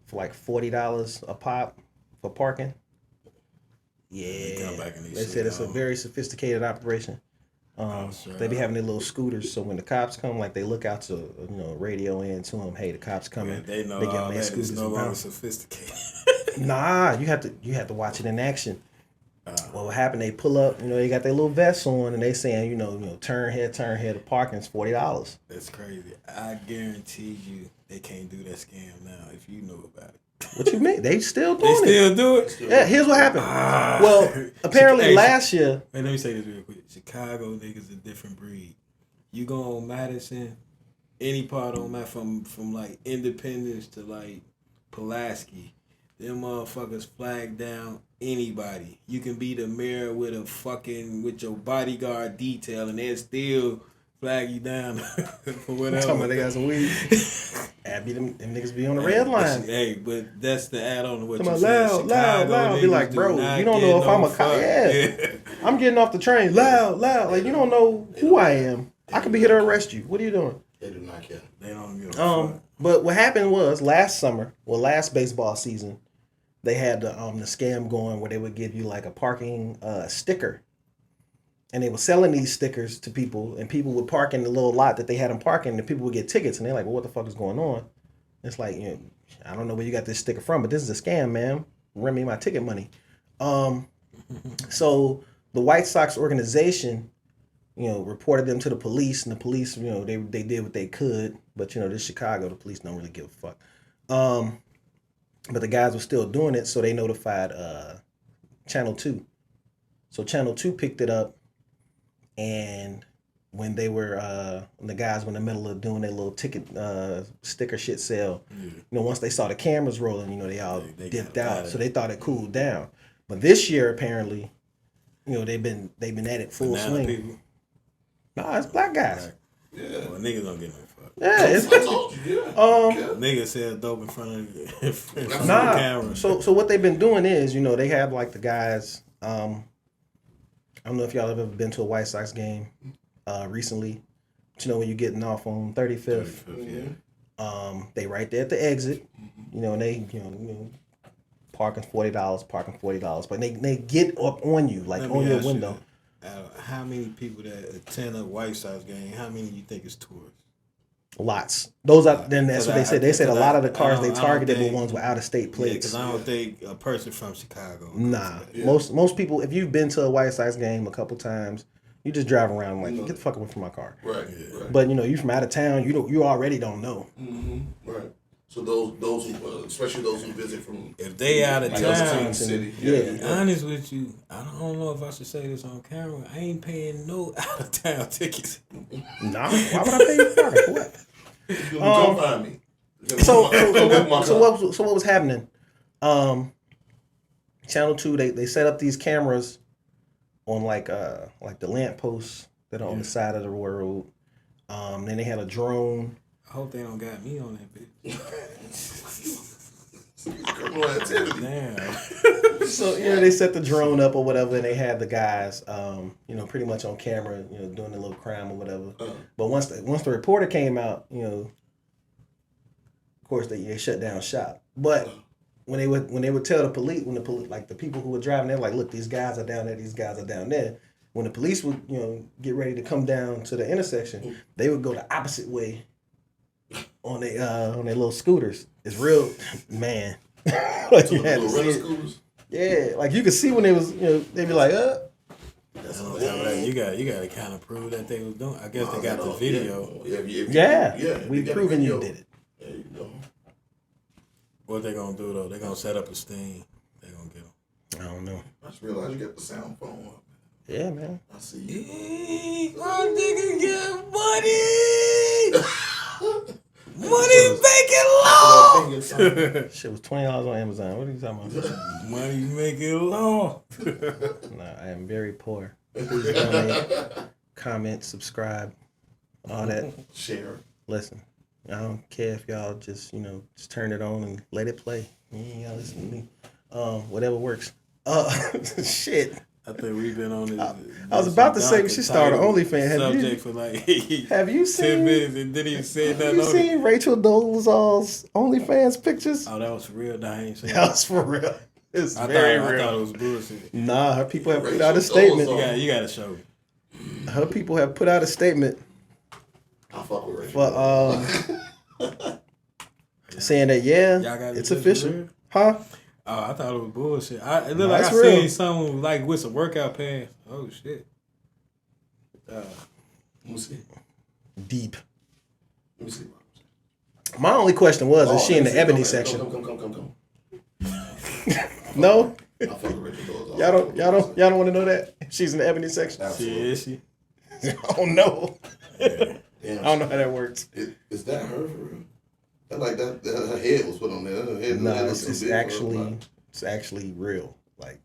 for like $40 a pop for parking. Yeah, they said it's a very sophisticated operation. They be having their little scooters, so when the cops come, like they look out to radio in to them. Hey, the cops coming. Yeah, they know they get all their that scooters is no longer sophisticated. Nah, you have to watch it in action. What happened? They pull up, they got their little vests on, and they saying, turn here. The parking's $40. That's crazy. I guarantee you, they can't do that scam now if you know about it. What you mean? They still doing it. They still do it? Yeah, here's what happened. Well, apparently last year... Hey, let me say this real quick. Chicago niggas a different breed. You go on Madison, any part on that from like Independence to like Pulaski, them motherfuckers flag down anybody. You can be the mayor with your bodyguard detail and they'll still flag you down for whatever. Talking about they got some weed. Abby, them niggas be on the red line. Hey, but that's the add-on to what you said. Loud. Be like, bro, you don't know if I'm a cop. Yeah. I'm getting off the train. Loud. Like, you don't know who I am. I could be here to arrest you. What are you doing? They do not care. They don't give a fuck. But what happened was last baseball season, they had the scam going where they would give you like a parking sticker. And they were selling these stickers to people, and people would park in the little lot that they had them parking, and people would get tickets, and they're like, well, what the fuck is going on? It's like, I don't know where you got this sticker from, but this is a scam, man. Rent me my ticket money. So the White Sox organization, reported them to the police, and the police, they did what they could, but this Chicago, the police don't really give a fuck. but the guys were still doing it, so they notified Channel 2. So Channel 2 picked it up, and when they were the guys were in the middle of doing their little ticket sticker shit sale, once they saw the cameras rolling, they all dipped out. So they thought it cooled down. But this year apparently, they've been at it full swing. People? Nah, it's black guys. Yeah, well, niggas don't get no fuck. Yeah, it's niggas sell dope in front of the camera. So what they've been doing is, they have like the guys. I don't know if y'all have ever been to a White Sox game recently. But when you're getting off on 35th, they right there at the exit. And they parking $40, but they get up on you, like on your window. How many people that attend a White Sox game? How many you think is tourists? Lots. Those are. Then that's what they said. They said a lot of the cars they targeted were ones with out of state plates. Because I don't think a person from Chicago. Nah, most people. If you've been to a White Sox game a couple times, you just drive around like get the fuck away from my car. Right. But you from out of town, you already don't know. Mm-hmm. Right. So those who, especially those who visit from, if they out of town, city, be honest with you, I don't know if I should say this on camera. I ain't paying no out of town tickets. Nah, why would I pay you for it? What? Come find me. So what was happening? Channel 2, they set up these cameras on like the lamp posts that are on the side of the road. Then they had a drone. I hope they don't got me on that bitch. Criminal activity. Damn. So they set the drone up or whatever, and they had the guys, pretty much on camera, doing a little crime or whatever. But once the reporter came out, of course they shut down shop. But when they would tell the police, like the people who were driving, they're like, look, these guys are down there, these guys are down there. When the police would get ready to come down to the intersection, they would go the opposite way. On their little scooters. It's real, man. Like you had to see it. Scooters? Yeah, like you could see when they was, they'd be like, You got to kind of prove that they was doing. I guess they got the video. We proven you did it. There you go. What they gonna do though? They gonna set up a sting. They gonna get them. I don't know. I just realized you got the sound phone up. Yeah, man. I see you. My nigga get money. Money making law. Shit was $20 on Amazon. What are you talking about? Money making law. Nah, I am very poor. Please donate, comment, subscribe, all that. Share. Listen, I don't care if y'all just just turn it on and let it play. You ain't gotta listen to me. Whatever works. Shit. I think we've been on this. I was about to say we should start an OnlyFans. Have you seen 10 minutes and didn't even say nothing? Have you seen Rachel Dolezal's OnlyFans pictures? Oh, that was for real. I ain't seen that. Was for real. It's very real. I thought it was bullshit. Nah, her people have put out a statement. You got to show me. Her people have put out a statement. I fuck with Rachel. Saying that it's official, huh? Oh, I thought it was bullshit. It looked like I seen something like with some workout pants. Oh shit. Let me see. Deep. Let me see. My only question was, is she in the ebony section? Come. No. I fuck with Rachel. Y'all don't want to know that she's in the ebony section. Absolutely. Is she? I don't know. Damn, I don't know how that works. Is that her for real? Like that, her head was put on there. It's actually real. Like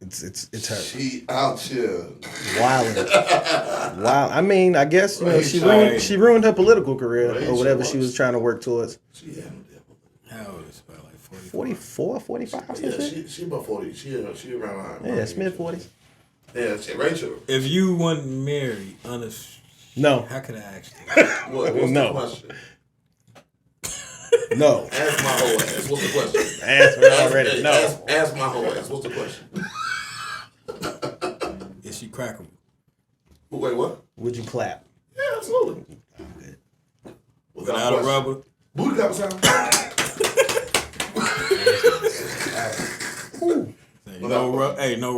it's her. She out here wilding. Wow. I mean, I guess she ruined her political career or whatever she was trying to work towards. How old is she? About like 44, 45. Yeah, she about 40. She around. Yeah, it's mid 40s. Yeah, Rachel. If you weren't married, no. How could I ask you? What's the question? No. Ask my whole ass. What's the question? Ask me already. No. Ask my whole ass. What's the question? Is she crackable? Wait, what? Would you clap? Yeah, absolutely. Good. Without a rubber? Booty clap sound. No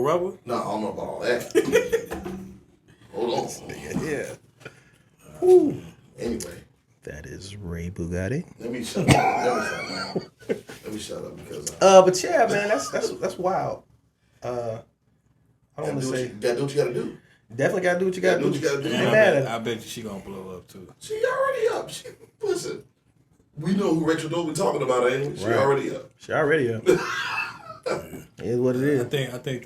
rubber? No, I don't know about all that. Hold on. Yeah. Anyway. That is Ray Bugatti. Let me shut up. Let me shut up because. But yeah, man, that's wild. I don't want to say. Gotta do what you gotta do. Definitely gotta do what you gotta do. What you gotta do. I bet you she gonna blow up too. She already up. Listen, we know who Rachel Dolezal we talking about, ain't we? She already up. She already up. It is what it is. I think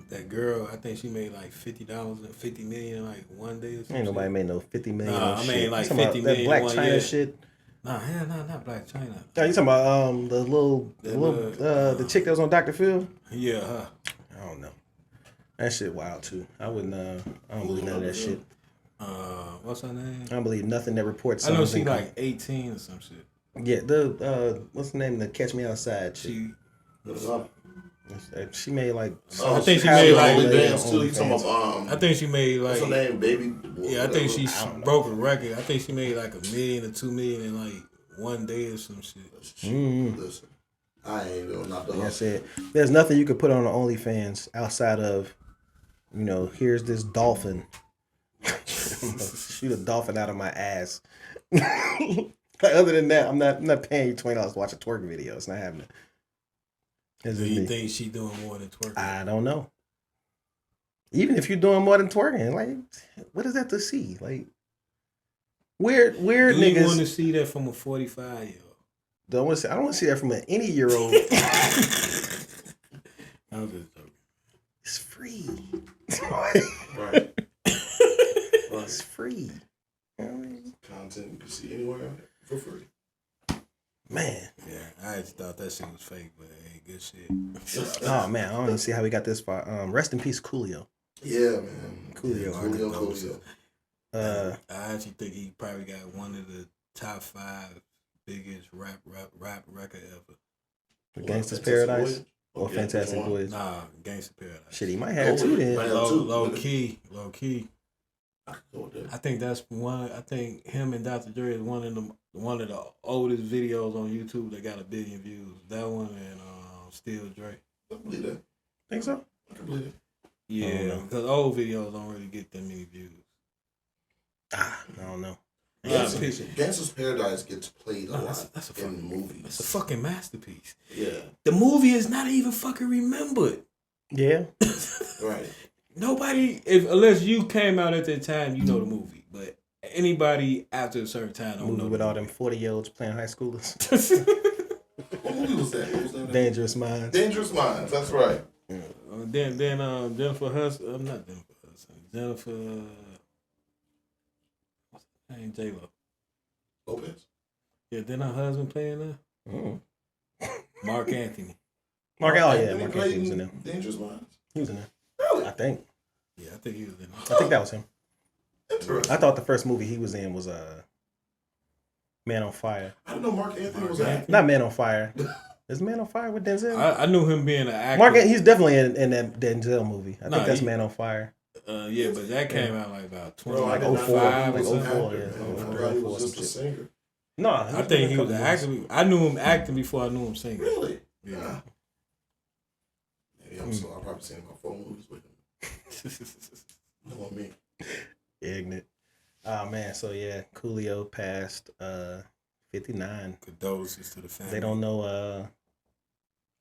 that girl, I think she made like $50 and $50 million in like one day or something. Ain't nobody made no 50 million. Nah, I mean like 50 million. That Black China shit. Nah, hell no, not Black China. Oh, you talking about the chick that was on Dr. Phil? Yeah, huh? I don't know. That shit wild too. I wouldn't. I don't believe none of that shit. What's her name? I don't believe nothing that reports. I know she like 18 or some shit. Yeah, what's the name? The Catch Me Outside chick. She made like. I think she made like. I think she made like. What's her name, baby? Yeah, I think she broke a record. I think she made like $1 million or $2 million in like one day or some shit. Listen, I ain't gonna not the. That's it. There's nothing you could put on the OnlyFans outside of, here's this dolphin. Shoot a dolphin out of my ass. Other than that, I'm not paying you $20 to watch a twerk video. It's not happening. Do you think she doing more than twerking? I don't know. Even if you're doing more than twerking, like, what is that to see? Like, weird niggas. Do you want to see that from a 45-year-old? I don't want to see that from an any year old. I was just joking. It's free. Right. It's free. Content you can see anywhere for free. Man. Yeah, I just thought that shit was fake, but it ain't good shit. Oh man, I don't even see how we got this far. Rest in peace, Coolio. Yeah, man. Coolio. I actually think he probably got one of the top 5 biggest rap record ever. Gangsta's Paradise or Fantastic Voyage? Nah, Gangsta's Paradise. Shit, he might have two then. Low key. I think that's one. I think him and Dr. Dre is one of the oldest videos on YouTube that got 1 billion views. That one and Still Dre. I believe that. Think so? I can believe it. Yeah, because old videos don't really get that many views. I don't know. Gangsta's Paradise gets played a lot that's in movies. It's a fucking masterpiece. Yeah. The movie is not even fucking remembered. Yeah. Right. Nobody, unless you came out at that time, you know the movie. But anybody after a certain time don't know. With all them 40-year-olds playing high schoolers. What movie was that? Dangerous Minds. Dangerous Minds. That's right. Yeah. Then Jennifer Hudson. Not Jennifer Hudson. Jennifer. What's her name? J-Lo. Lopez. Yeah. Then her husband playing there. Mark Anthony. Mark Anthony was in there. Dangerous Minds. He was in there. Really? I think. Yeah, I think he was in there. I think that was him. Interesting. I thought the first movie he was in was Man on Fire. I didn't know Mark Anthony was acting. Not Man on Fire. Is Man on Fire with Denzel? I knew him being an actor. He's definitely in that Denzel movie. I think that's Man on Fire. Yeah, but that came out like about 20, Bro, like 04, 05 like or something. 04, yeah. I thought he was just a singer. No, I think he was an actor. I knew him acting before I knew him singing. Really? Yeah. Maybe I'm so. I've probably seen my 4 movies with him. No on me. Ignorant. Oh man, so yeah, Coolio passed 59. Condolences to the family. They don't know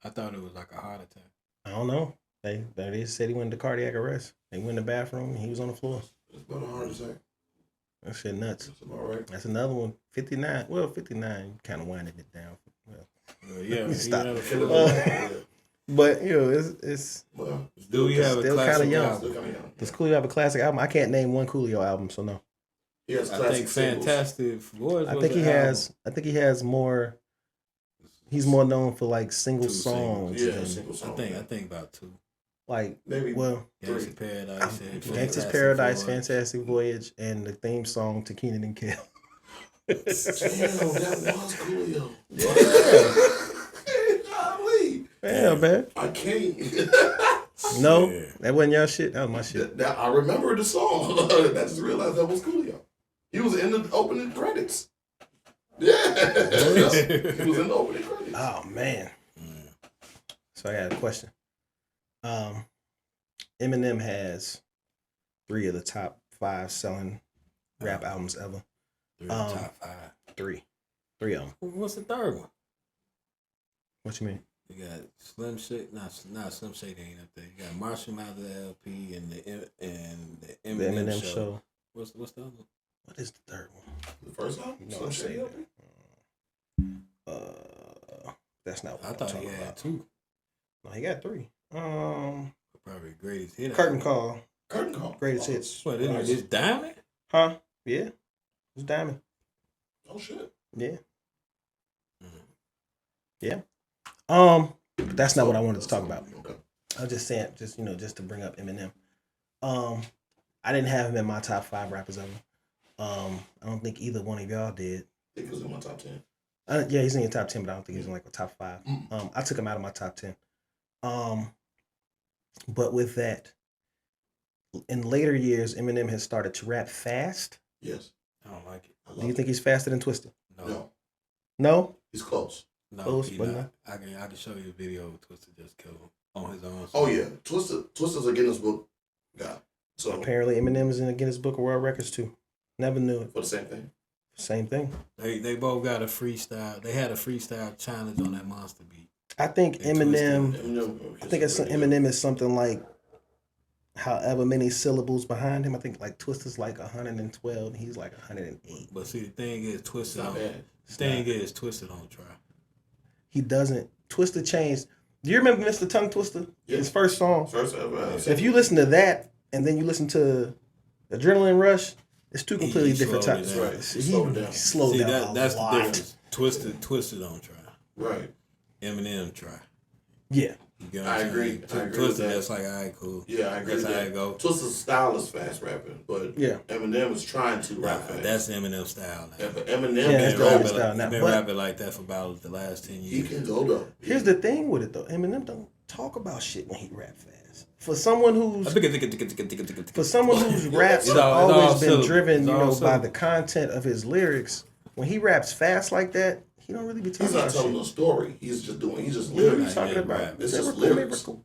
I thought it was like a heart attack. I don't know. They said he went into cardiac arrest. They went in the bathroom and he was on the floor. It's about a heart attack. That shit nuts. That's about right. That's another one. 59. Well, 59 kind of winding it down. Well, Yeah, stop. Yeah. But it's Well, do we have a still classic kind of young. album? Does Coolio have a classic album? I can't name one Coolio album, so no. Yes, I think Fantastic Voice. I think he has more. He's more known for like single songs. Yeah, single songs. I think about 2. Like maybe Gangsta's Paradise. Gangsta's Paradise, Fantastic Voyage, and the theme song to Keenan and Kel. Damn, that was Coolio. Yeah, man. I can't. No, that wasn't your shit. That was my shit. I remember the song. I just realized that was Coolio. He was in the opening credits. Yeah. He was in the opening credits. Oh, man. So I got a question. Eminem has 3 of the top 5 selling rap albums ever. Top 5. Three of them. What's the third one? What you mean? You got Slim Shady. Not Slim Shady ain't up there. You got Marshall Mathers LP and the Eminem show. What's the other one? What is the third one? The first one? No, Slim Shady LP? That's not what I thought he had about. 2. No, he got 3. Probably greatest hit. Curtain Call. Greatest Oh, hits. What, is Diamond? Huh? Yeah. It's Diamond. Oh shit. Yeah. Yeah. That's not what I wanted to talk about. Okay. I was just saying, just to bring up Eminem. I didn't have him in my top 5 rappers ever. I don't think either one of y'all did. I think he was in my top 10. Yeah, he's in your top 10, but I don't think he's in like a top 5. I took him out of my top 10. But with that, in later years, Eminem has started to rap fast. Yes. I don't like it. Do you think he's faster than Twista? No. No? He's close. No, Close, he but not. no. I can show you a video of Twister just killed him on his own. Oh yeah, Twista's a Guinness Book guy. So Apparently, Eminem is in the Guinness Book of World Records too. Never knew it. for the same thing. Same thing. They both got a freestyle. They had a freestyle challenge on that Monster beat. I think And Eminem. Eminem, I think Eminem is something like however many syllables behind him. I think like Twista's like 112 and he's like 108. But see, the thing is, Twisted Not on. bad. The thing is, Twisted on try. He doesn't. Twista changed. Do you remember Mr. Tongue Twister? Yeah. His first song. First ever. If you listen to that and then you listen to Adrenaline Rush, it's two completely He different slowed types. it down. Right. He Slowed it down. slowed See, down that's a the lot. difference. Twisted on try. Right. Eminem try. Yeah. You get what I I'm agree. saying? I agree with Twisted, that. that's like, all right, cool. Yeah, I agree That's with how that. it go. Twista's style is fast rapping, but Yeah. Eminem is trying to rap Nah, fast. that's Eminem style now. Yeah, but Eminem Yeah, can that's go. the style now. He's been But- rapping like that for about the last 10 He years. can go though. Here's the thing with it though. Eminem don't talk about shit when he rap fast. For someone whose raps It's have all always been syllables. driven, It's you all know, by syllables. the content of his lyrics, when he raps fast like that, he don't really be talking He's not about telling shit. a story. He's just What are you lyrics. talking yeah, about? rap. It's just Lyrical, lyrics. lyrical.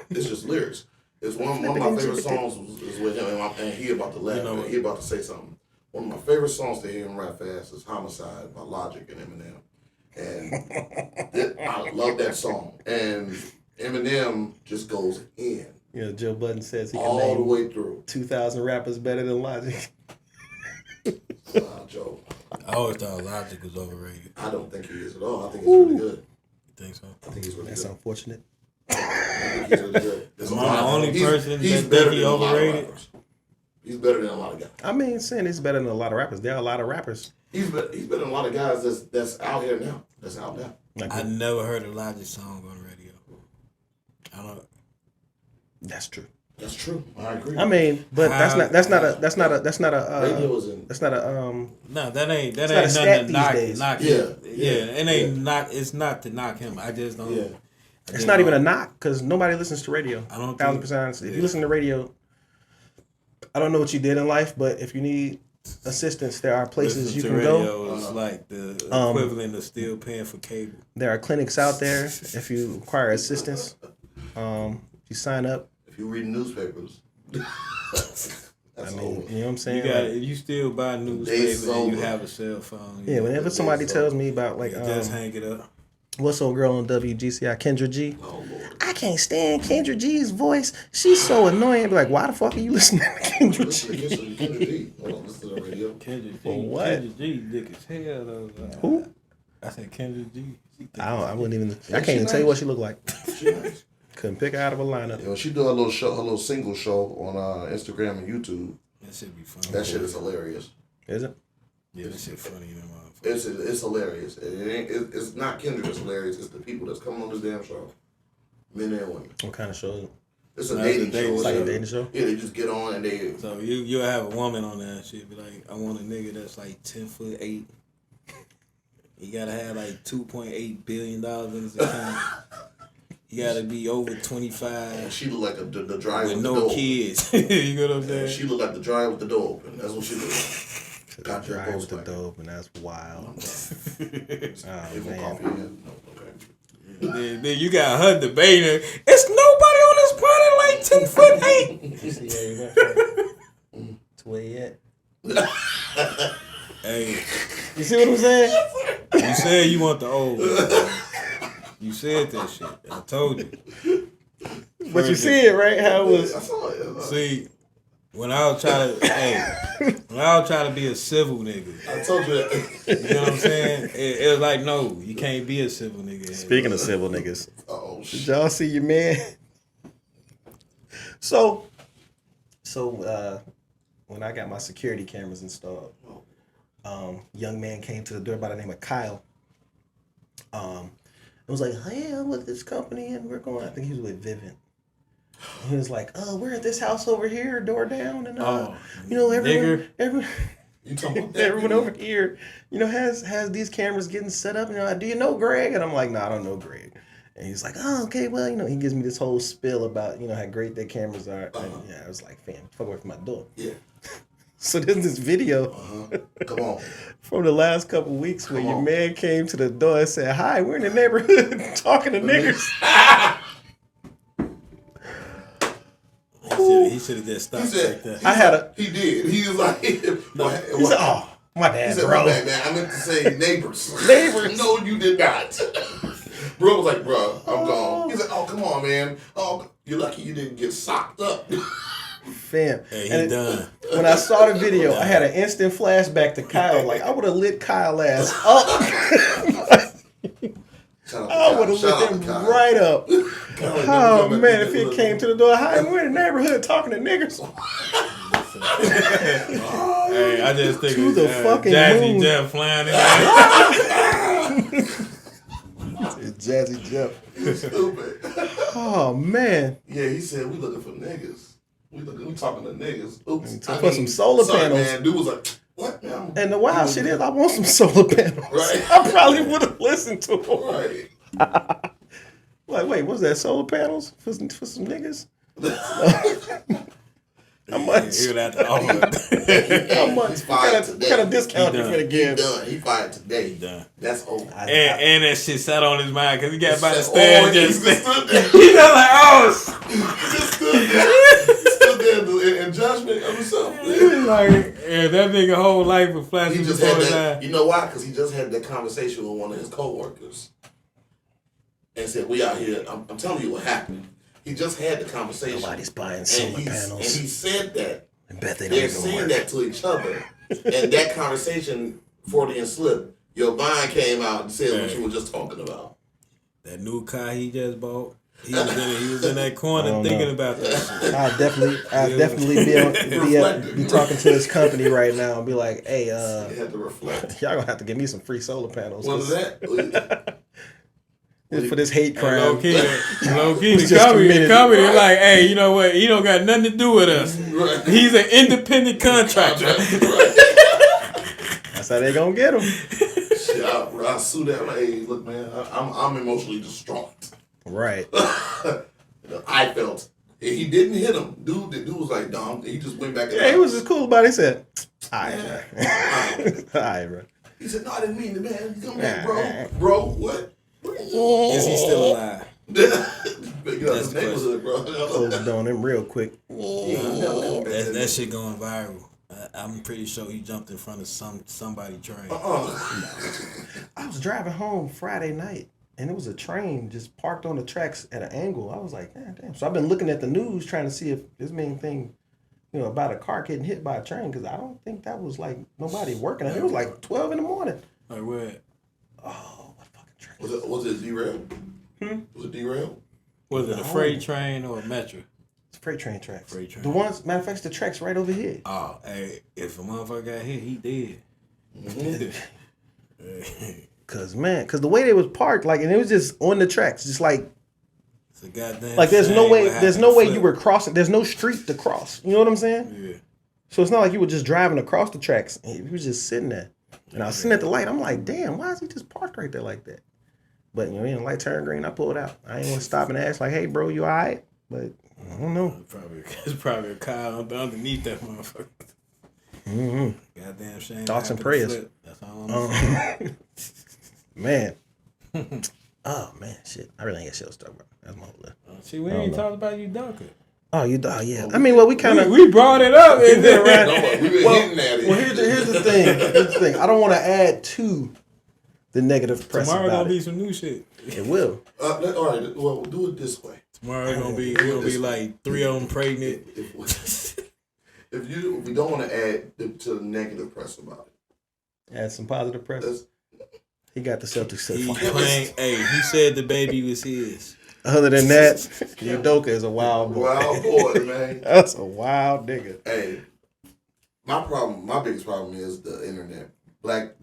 It's just lyrics. It's one of my favorite songs is with him, and he about to laugh. You know what? He about to say something. One of my favorite songs to hear him rap fast is "Homicide" by Logic and Eminem, and I love that song. And Eminem just goes in You know, Joe Budden says he can all the name way through. 2,000 rappers better than Logic. Joe, I always thought Logic was overrated. I don't think he is at all. I think he's really good. You think so? I think he's really That's good. unfortunate. I think he's really good. There's a Am I lot the of- only he's- person he's that better think he than a lot of overrated? rappers. He's better than a lot of guys. I mean, saying he's better than a lot of rappers. There are a lot of rappers. He's better than a lot of guys that's out here now. That's out now. Like, I never heard a Logic song on the radio. I don't. that's true. That's true. I agree. I mean, but that's not Radio is in. that's not a No, that ain't not a nothing stat to these knock days. knock Yeah, him. yeah, It ain't not. It's not to knock him. I just don't. Yeah. it's not even a knock because nobody listens to radio. I don't 1,000% honest. If yeah. you listen to radio, I don't know what you did in life, but if you need assistance, there are places you Listen can to go. radio is like the equivalent of still paying for cable. There are clinics out there. If you require assistance, you sign up. If you read newspapers, that's I mean, over. you know what I'm You saying? got Like, if you still buy Days newspapers and you over. have a cell phone. yeah, whenever somebody so- tells me about like just hang it up. what's old girl on WGCI, Kendra G. Oh Lord. I can't stand Kendra G's voice. She's so annoying. Be like, why the fuck are you listening to Kendra Listen G? to Kendrick G. Hold on, listen to the radio. Kendrick G. For what? Kendrick G. Dick as hell though. Who? I said Kendrick G. She thick I as wouldn't even. Yeah, I can't she even tell you nice. what she looked like. She nice. Couldn't pick her out of a lineup. Yeah, when she do a little show, her little single show on Instagram and YouTube, That shit be funny. that shit is hilarious. Is it? Yeah, that shit funny. You know, motherfucker. It's hilarious. It's not Kendrick that's hilarious. It's the people that's coming on this damn show, men and women. What kind of show is it? It's a No, it's a dating show. dating It's like a show. dating show. Yeah, they just get on and they. So you'll have a woman on there and she'll be like, I want a nigga that's like 10'8". He gotta have like $2.8 billion in his account. He gotta be over 25 And she look like the dryer with with the no door. kids. You know what I'm And saying? she look like the dryer with the door open. That's what she look like. Got your dry with the Volkswagen. dope, and that's wild. Oh Give her man. coffee again? No, okay. Then you got her debating. It's nobody on this planet like 10'8". You see everybody? To where he at? Hey, You see what I'm saying? you said you want the old one. You said that shit. I told you. But you see it, right? How it was. I saw it. See, when I was trying to be a civil nigga, I told you that. you know what I'm saying? It was like, no, you can't be a civil nigga. Speaking of civil niggas, Oh shit! did y'all see your man? So when I got my security cameras installed, young man came to the door by the name of Kyle. It was like, hey, I'm with this company and we're going. I think he was with Vivint. He was like, we're at this house over here, door down, and everyone You talking about that? everyone over here, has these cameras getting set up. Do you know Greg? And I'm like, no, I don't know Greg. And he's like, oh, okay, well, he gives me this whole spiel about, how great their cameras are. And I was like, fam, fuck away from my door. Yeah. So there's this video Come on. from the last couple weeks where your man came to the door and said, hi, we're in the neighborhood talking to niggers. He should have just stopped like that. He did. He was like, he said, oh, my bad, he said, bro. my bad, man. I meant to say neighbors. Neighbors. No, you did not. Bro was like, bro, I'm gone. He's like, oh, come on, man. Oh, you're lucky you didn't get socked up. Fam. Hey, he done. When I saw the video, I had an instant flashback to Kyle. Like, I would have lit Kyle ass up. I would have lit him right up. Oh, man, if he came to the door, hi, we're in the neighborhood talking to niggers. Hey, I just think to the fucking Jazzy moon. Jeff flying in Jazzy Jeff. Stupid. Oh, man. Yeah, he said, we looking for niggas. We talking to niggas. Oops. For some solar panels. Man, dude was like, what, man? And the wild shit is, I want some solar panels. Right. I probably would have listened to him. Right. Like, wait, what's that? Solar panels for some niggas? How much? He would have to offer. How much? What kind of discount you finna give? He done. He fired today. He done. That's over. And that shit sat on his mind because he got by the stairs. He just stood there. He's just like, oh. He just stood there in judgment of himself. Like, yeah, that nigga whole life was flashing He just before had his that. eyes. You know why? Because he just had that conversation with one of his coworkers and said, "We out here. I'm telling you what happened." He just had the conversation. Nobody's buying solar panels. And he said that. I bet they don't They're even saying work. that to each other. And that conversation, Freudian slip, your mind came out and said what you were just talking about. That new car he just bought, he was in that corner thinking about that shit. I'll definitely be talking to his company right now and be like, hey, You had to reflect. y'all gonna have to give me some free solar panels. What is that? For this hate crime. Low key, It's the just company committed. like, hey, you know what? He don't got nothing to do with us. Right. He's an independent contractor. That's how they gonna get him. Shit, I sue that. Like, hey, look, man, I'm emotionally distraught. Right. I felt. He didn't hit him. Dude was like, dumb. He just went back. Yeah, he was just cool about it. He said, all right, bro. All right, bro. He said, no, I didn't mean it, man. Come back, bro. Bro, what? Is he still alive? Get out the neighborhood, bro. Closed on him real quick. That shit going viral. I'm pretty sure he jumped in front of somebody train. I was driving home Friday night, and it was a train just parked on the tracks at an angle. I was like, damn. So I've been looking at the news trying to see if this main thing, about a car getting hit by a train, because I don't think that was like nobody working. It was like 12 in the morning. Like what? Oh, what fucking train? Was it derailed? Was it derailed? Was it a freight train or a metro? It's freight train tracks. Freight train. The ones, matter of fact, the tracks right over here. Oh, hey, if a motherfucker got hit, he dead. Cause the way they was parked, like, and it was just on the tracks, just like, it's a goddamn like there's no way flip. you were crossing. There's no street to cross. You know what I'm saying? Yeah. So it's not like you were just driving across the tracks. He was just sitting there, and I was sitting at the light. I'm like, damn, why is he just parked right there like that? But the light turned green. I pulled out. I ain't want to stop and ask, like, hey, bro, you all right? But I don't know. It's probably a car underneath that motherfucker. Mm-hmm. Goddamn shame. Thoughts and prayers. That's all I'm saying. Man. Oh, man, shit. I really ain't got shit to talk about. That's my whole list. See, we ain't talked about Udoka. Oh, yeah. I mean, well, we kind of we brought it up. We've been hitting at it. Well, here's the thing. I don't want to add to the negative press Tomorrow about gonna it. be some new shit. It will. All right. Well, we'll do it this way. Tomorrow gonna be like 3 of them pregnant. If we don't want to add to the negative press about it. Add some positive press. He got the Celtics set fire. He said the baby was his. Other than that, Udoka is a wild boy. Wild boy, man. That's a wild nigga. Hey, my biggest problem is the internet. Black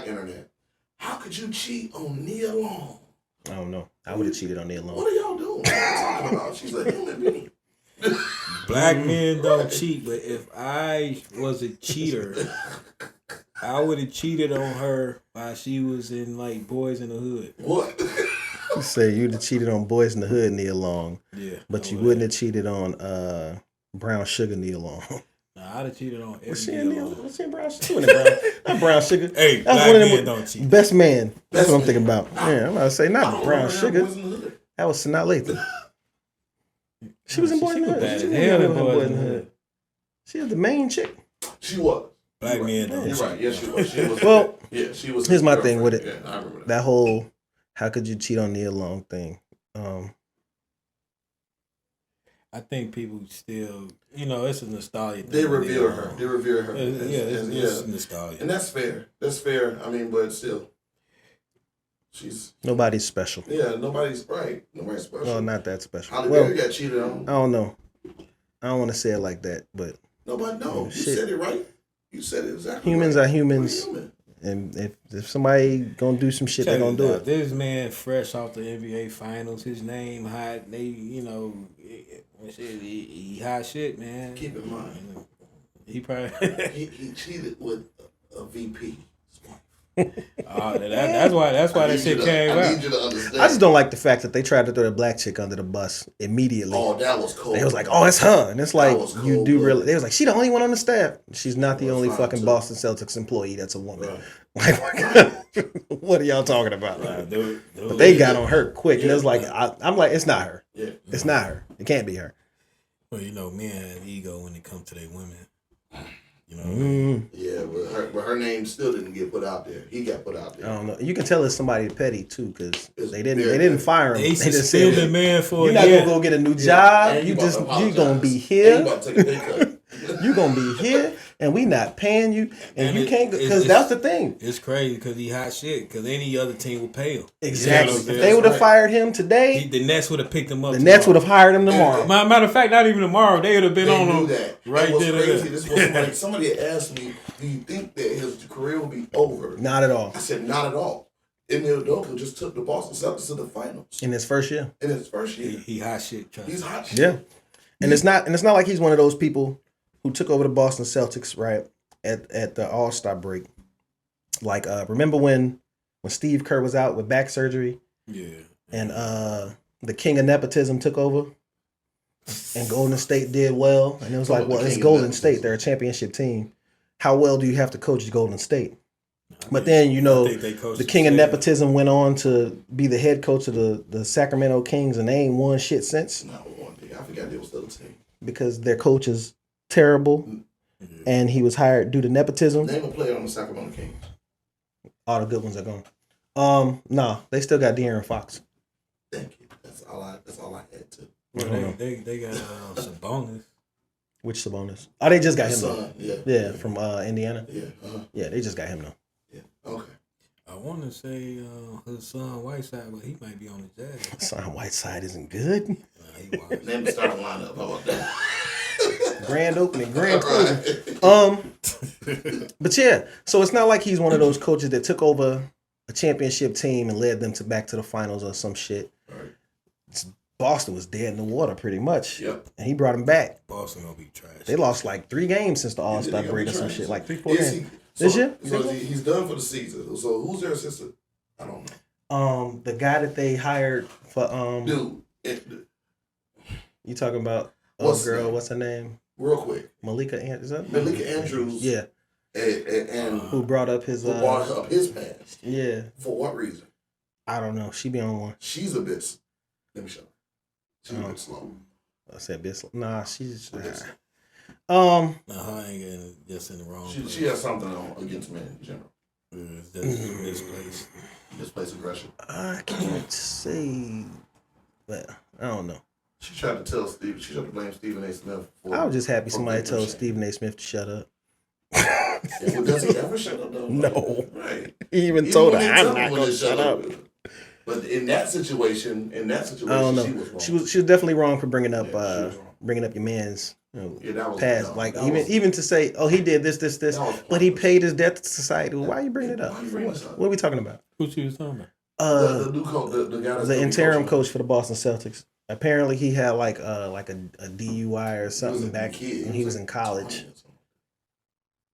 internet. How could you cheat on Nia Long? I don't know. I would have cheated on Nia Long. What are y'all doing? What are you talking about? She's a human being. Black men don't cheat, but if I was a cheater, I would have cheated on her while she was in like Boys in the Hood. What? You say you'd have cheated on Boys in the Hood Nia Long. Yeah. But you wouldn't have cheated on Brown Sugar Nia Long. Nah, I'd have cheated on What's every she in Nia Long. What's she in Brown Sugar? Not Brown Sugar. Hey, that's black one of them men don't cheat. Best Man. That's what I'm thinking about. Yeah, I'm about to say not Brown Sugar. That was Sanaa Lathan. She was in Boys in the Hood. She was in Boys in the Hood. She was the main chick. She was. Black men don't cheat. Right. Yeah, she was. She was. Well, yeah, she was. Here's my thing with it. Yeah, I remember that whole how could you cheat on Nia Long thing. I think people still, it's a nostalgia thing. They revere her. They revere her. It's nostalgia. And that's fair. That's fair. I mean, but still. Nobody's special. Yeah, nobody's right. Nobody's special. Well, not that special. Holly Berry got cheated on. I don't know. I don't want to say it like that, but nobody knows. You said it right. You said it exactly. Humans right. are humans. And if somebody gonna do some shit, they gonna do it. This man fresh off the NBA Finals, his name hot. He hot shit, man. Keep in mind, he probably he cheated with a VP. That's why that shit came out. I need you to understand. I just don't like the fact that they tried to throw the black chick under the bus immediately. Oh, that was cold. They was like, "Oh, it's her," and it's like you do blood. really. They was like, "She the only one on the staff. She's not the only fucking Boston Celtics employee that's a woman." Right. Like, what are y'all talking about? But they got on her quick, and it was like, I'm like, it's not her. Yeah, it's not her. It can't be her. Well, men have ego when it comes to their women. Yeah, but her name still didn't get put out there. He got put out there. I don't know. You can tell it's somebody petty too, because they didn't fire him. They just said the man for you're not gonna go get a new job. You gonna be here. You about to take a pay cut. You gonna be here, and we not paying you, and you can't because that's the thing. It's crazy because he hot shit. Because any other team would pay him. Exactly. If they would have fired him today, the Nets would have picked him up. The Nets would have hired him tomorrow. Matter of fact, not even tomorrow. They would have been on him right there. Crazy. This was somebody asked me, "Do you think that his career will be over?" Not at all. I said, "Not at all." Ime Udoka just took the Boston Celtics to the finals in his first year. He hot shit. He's hot shit. Yeah, and it's not like he's one of those people who took over the Boston Celtics right at the All-Star break. Like, remember when Steve Kerr was out with back surgery? Yeah. And the king of nepotism took over, and Golden State did well, and it was like, well, it's Golden State. They're a championship team. How well do you have to coach Golden State? But then, the king of nepotism went on to be the head coach of the Sacramento Kings, and they ain't won shit since. Not one thing. I forgot they was still a team. Because their coach is terrible, and he was hired due to nepotism. Name a player on the Sacramento Kings. All the good ones are gone. Nah, they still got De'Aaron Fox. Thank you. That's all I had to. Well, they got Sabonis. Which Sabonis? Oh, they just got him son, though. Yeah, from Indiana. Yeah. Yeah, they just got him though. Yeah. Okay. I want to say his son Whiteside, but he might be on the Jazz. Son Whiteside isn't good. Name the starting lineup. How about that? Grand opening, grand closing. But yeah, so it's not like he's one of those coaches that took over a championship team and led them back to the finals or some shit. Right. Boston was dead in the water pretty much. Yep. And he brought him back. Boston gonna be trash. They lost like 3 games since the All-Star break or some shit. Like 3-4 games. This year? So he's done for the season. So who's their assistant? I don't know. The guy that they hired for Dude. You talking about what's her name? Real quick. Malika Andrews. Yeah. And who brought up his past. Yeah. For what reason? I don't know. She be on one. She's a bit. Let me show you. She's a bit slow. I said Bisley. Nah, she's. No, her ain't getting just in the wrong. She has something against men in general. It's just Misplaced aggression. I can't say. Well, I don't know. She tried to tell Steve. She tried to blame Stephen A. Smith. I was just happy somebody told Stephen A. Smith to shut up. Well, does he ever shut up though? No. Right. He even told her, "I'm not gonna shut up." But in that situation, I don't know. she was wrong. She was definitely wrong for bringing up your man's past. Even to say, oh, he did this, but he paid his debt to society. Well, why are you bringing it up? What are we talking about? Who she was talking about? The new coach, the guy that's the interim coach for the Boston Celtics. Apparently, he had like a DUI or something back when he was in college.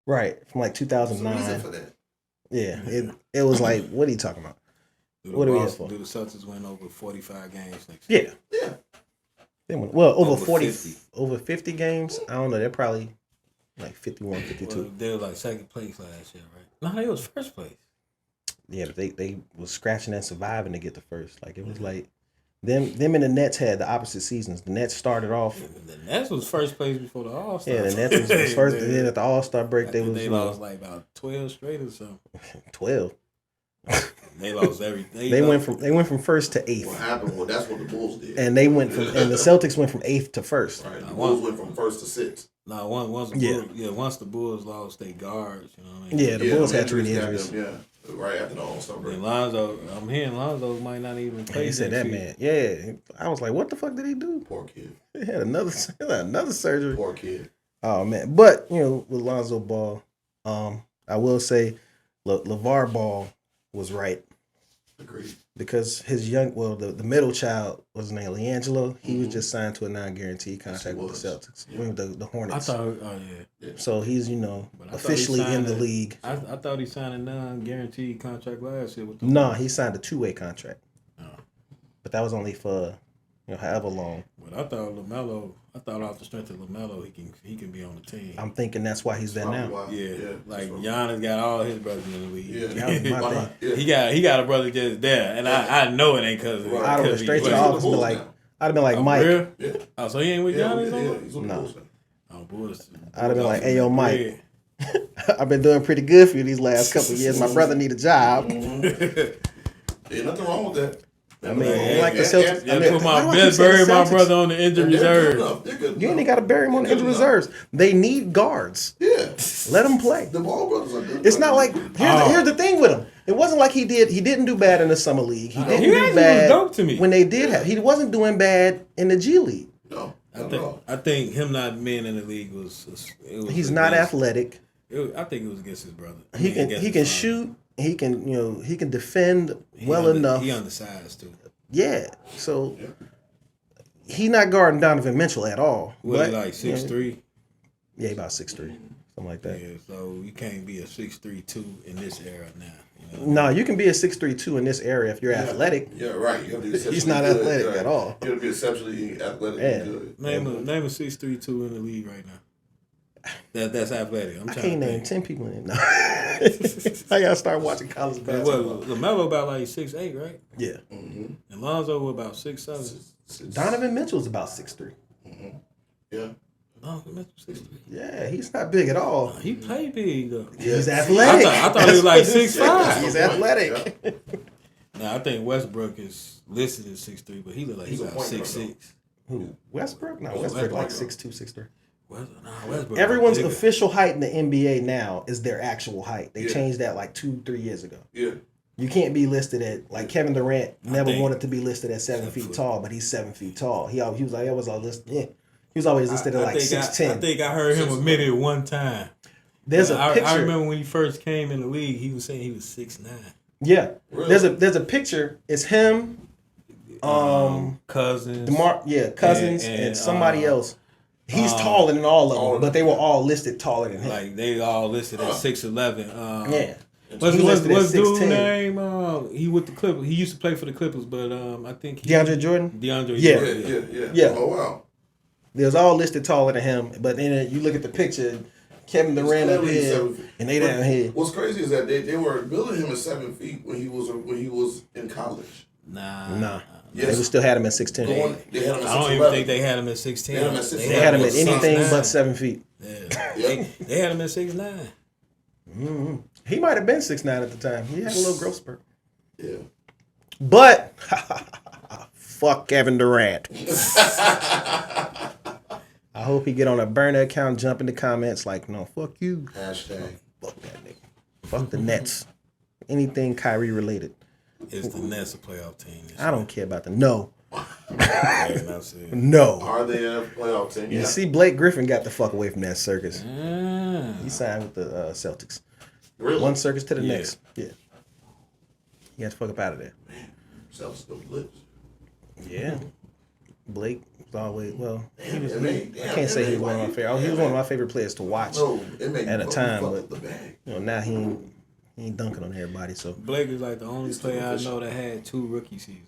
Right, from like 2009. For that. Yeah, it was like, what are you talking about? What are we here for? Do the Celtics win over 45 games next year? Yeah. They went, well, over 50 games. I don't know. They're probably like 51, 52. Well, they were like second place last year, right? No, they was first place. Yeah, but they was scratching and surviving to get to first. Like, it was like them and the Nets had the opposite seasons. The Nets started off. The Nets was first place before the All-Star. Yeah, the Nets was first, and then at the All-Star break, they lost like about 12 straight or something. 12. They lost everything. They went from first to eighth. What happened? Well, that's what the Bulls did. And they went from and the Celtics went from eighth to first. Right. The Bulls went from first to sixth. No, once the Bulls lost their guards, you know what I mean? Yeah, the Bulls had 3 injuries. Right after the All-Star break. And I'm hearing Lonzo might not even play. He said that man. Yeah, I was like, what the fuck did he do? Poor kid. He had another surgery. Poor kid. Oh man, but with Lonzo Ball, I will say, LeVar Ball was right. Agreed. Because the middle child was named LiAngelo. He was just signed to a non-guaranteed contract with the Celtics, the Hornets. I thought, yeah. So he's officially in the league. I thought he signed a non-guaranteed contract last year with the No, he signed a 2-way contract. Oh. But that was only for however long. But I thought off the strength of LaMelo, he can be on the team. I'm thinking that's why he's there now. Yeah, like Giannis got all his brothers in the league. Yeah, he got a brother just there, and I know it ain't because I'd have went straight to the office and I'd have been like, Mike. Real? Yeah. Oh, so he ain't with Giannis no more? He's on the Bulls. Oh, boys. I'd have been like, hey, yo, Mike. I've been doing pretty good for you these last couple of years. My brother need a job. Ain't nothing wrong with that. I mean, like the Celtics. Bury my brother on the injury reserve. You ain't got to bury him on the injury reserves. They need guards. Yeah, let them play. The Ball brothers are good. It's not like here's the thing with him. It wasn't like he didn't do bad in the summer league. He didn't do bad dope to me. When they did have. He wasn't doing bad in the G League. No, I think him not being in the league was he's not athletic. I think it was against his brother. He can shoot. He can defend well enough. He undersized too. Yeah, so he not guarding Donovan Mitchell at all. What, like 6'3"? Yeah, about 6'3", something like that. Yeah, so you can't be a 6'3" in this era now. No, you can be a 6'3" in this era if you're athletic. Yeah, right. He's not athletic at all. You gotta be exceptionally athletic and good. Name a 6'3" in the league right now. That's athletic. I can't name 10 people in it now. I gotta start watching college basketball. LaMelo about like 6'8", right? Yeah. Mm-hmm. And Lonzo about 6'7". Donovan Mitchell's about 6'3". Mm-hmm. Yeah. Donovan Mitchell 6'3". Yeah, he's not big at all. He played big though. He's athletic. I thought he was like 6'5". He's athletic. Yeah. Now I think Westbrook is listed as 6'3", but he look like he's about 6'6". Who? Westbrook? No, Westbrook like 6'2", 6'3". Westbrook Everyone's official height in the NBA now is their actual height. They changed that like 2-3 years ago. Yeah. You can't be listed at like Kevin Durant never wanted to be listed at 7 feet tall, but he's 7 feet tall. He was always listed at like 6'10". I think I heard him admit it one time. There's a picture. I remember when he first came in the league, he was saying he was 6'9". Yeah. Really? There's a picture. It's him, Cousins. Cousins and somebody else. He's taller than all of them, but they were all listed taller than him. Like they all listed at 6'11". Yeah. What's dude's name? He with the Clippers. He used to play for the Clippers, but I think DeAndre Jordan. Yeah. Oh wow. They was all listed taller than him, but then you look at the picture, Kevin Durant up here, and they down here. What's crazy is that they were billing him at 7 feet when he was in college. Nah. Yes. They still had him at 6'10". They had him at 6'11". I don't even think they had him at 6'10". They had him at 6'10". They had him at anything 6'9". but 7 feet. Yeah. They had him at 6'9". Mm-hmm. He might have been 6'9" at the time. He had a little growth spurt. Yeah. But fuck Kevin Durant. I hope he get on a burner account, jump in the comments like, no, fuck you. Hashtag. Fuck that nigga. Fuck the Nets. Anything Kyrie related. Is the Nets a playoff team? I don't care about the no. It. No. Are they a playoff team? You Yeah. see, Blake Griffin got the fuck away from that circus. Ah. He signed with the Celtics. Really? One circus to the next. Yeah. He got the fuck up out of there. Man, Celtics go blips. Yeah. Blake was always, well, he was, Damn, I can't say he was one of my favorite. He was one of my favorite players to watch at a time, but now he ain't dunking on everybody. So Blake is like the only player I know that had 2 rookie seasons.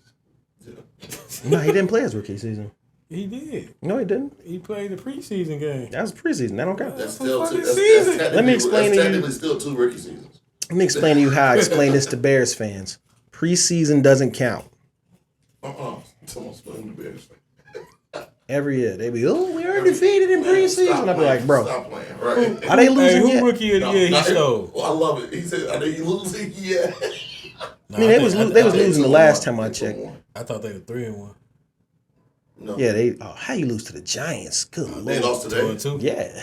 no, he didn't play his rookie season. He did. No, he didn't. He played the preseason game. That was preseason. That don't count. That's still two. Let me explain to you. Technically, still 2 rookie seasons. Let me explain to you how I explain this to Bears fans. Preseason doesn't count. Someone's explain the Bears. Every year they be, oh, we are defeated in preseason. I be like, bro, Stop playing, right? Are they losing who yet? rookie of the year he stole? I love it. He said, "Are they losing yet?" I mean, they was losing the last time I checked. I thought they were 3-1. No. Yeah, how you lose to the Giants? Good Lord. They lost today. 2-2. Yeah.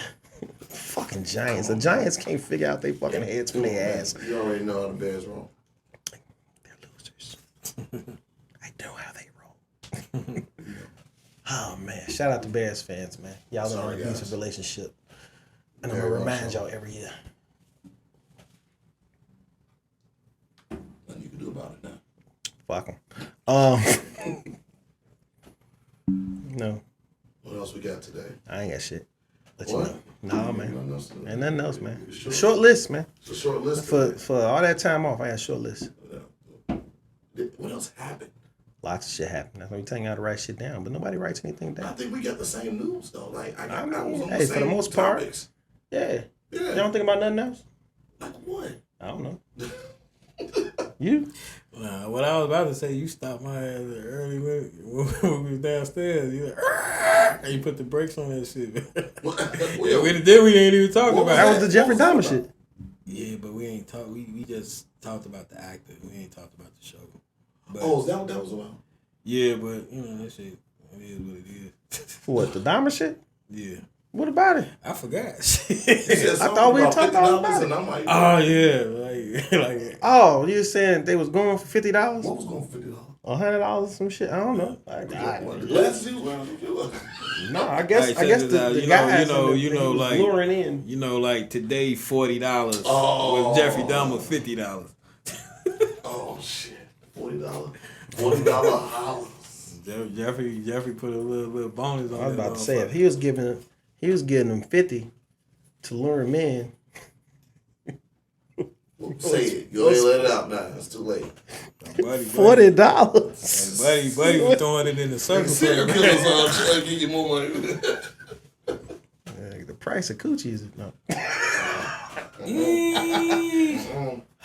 Fucking Giants. The Giants can't figure out their fucking heads from their ass. You already know how the Bears roll. They're losers. I know how they roll. Oh, man. Shout out to Bears fans, man. Y'all in an abusive relationship. And I'm going to remind y'all every year. Nothing you can do about it now. Fuck them. No. What else we got today? I ain't got shit. Let What? you know. No, man. Ain't nothing else, man. Sure. Short list, man. It's a short list. For all that time off, I had a short list. What else happened? Lots of shit happened. That's why we telling y'all to write shit down, but nobody writes anything I down. think we got the same news though. Like I mean, was on hey, the for same the most part, topics. Yeah. Yeah. You don't think about nothing else? Like what? I don't know. You? Nah, what I was about to say, you stopped my ass early when we was downstairs. You like, and you put the brakes on that shit. Then we ain't even talking about That was the Jeffrey Dahmer shit. Yeah, but we ain't talk. We just talked about the actor. We ain't talked about the show. But, Is that what that was about? Yeah, but you know that shit. It is what it is. What, the Dahmer shit? Yeah. What about it? I forgot. I thought we talked all about it. And I'm like, Oh yeah, like. Oh, you saying they was going for $50? What was going for $50? $100, some shit. I don't know. The glasses he was wearing. No, I guess Check the this out. guys you know, like luring in. You know, like today $40. Oh. With Jeffrey Dahmer $50. Oh shit! $40 house. Jeffrey put a little bonus on. I was about to say if he was giving them 50 to lure him in. Say it. Go ahead, let it out now. It's too late. $40. Buddy was throwing it in the circle. Serial killers on trying to get you more money. The price of coochie is no.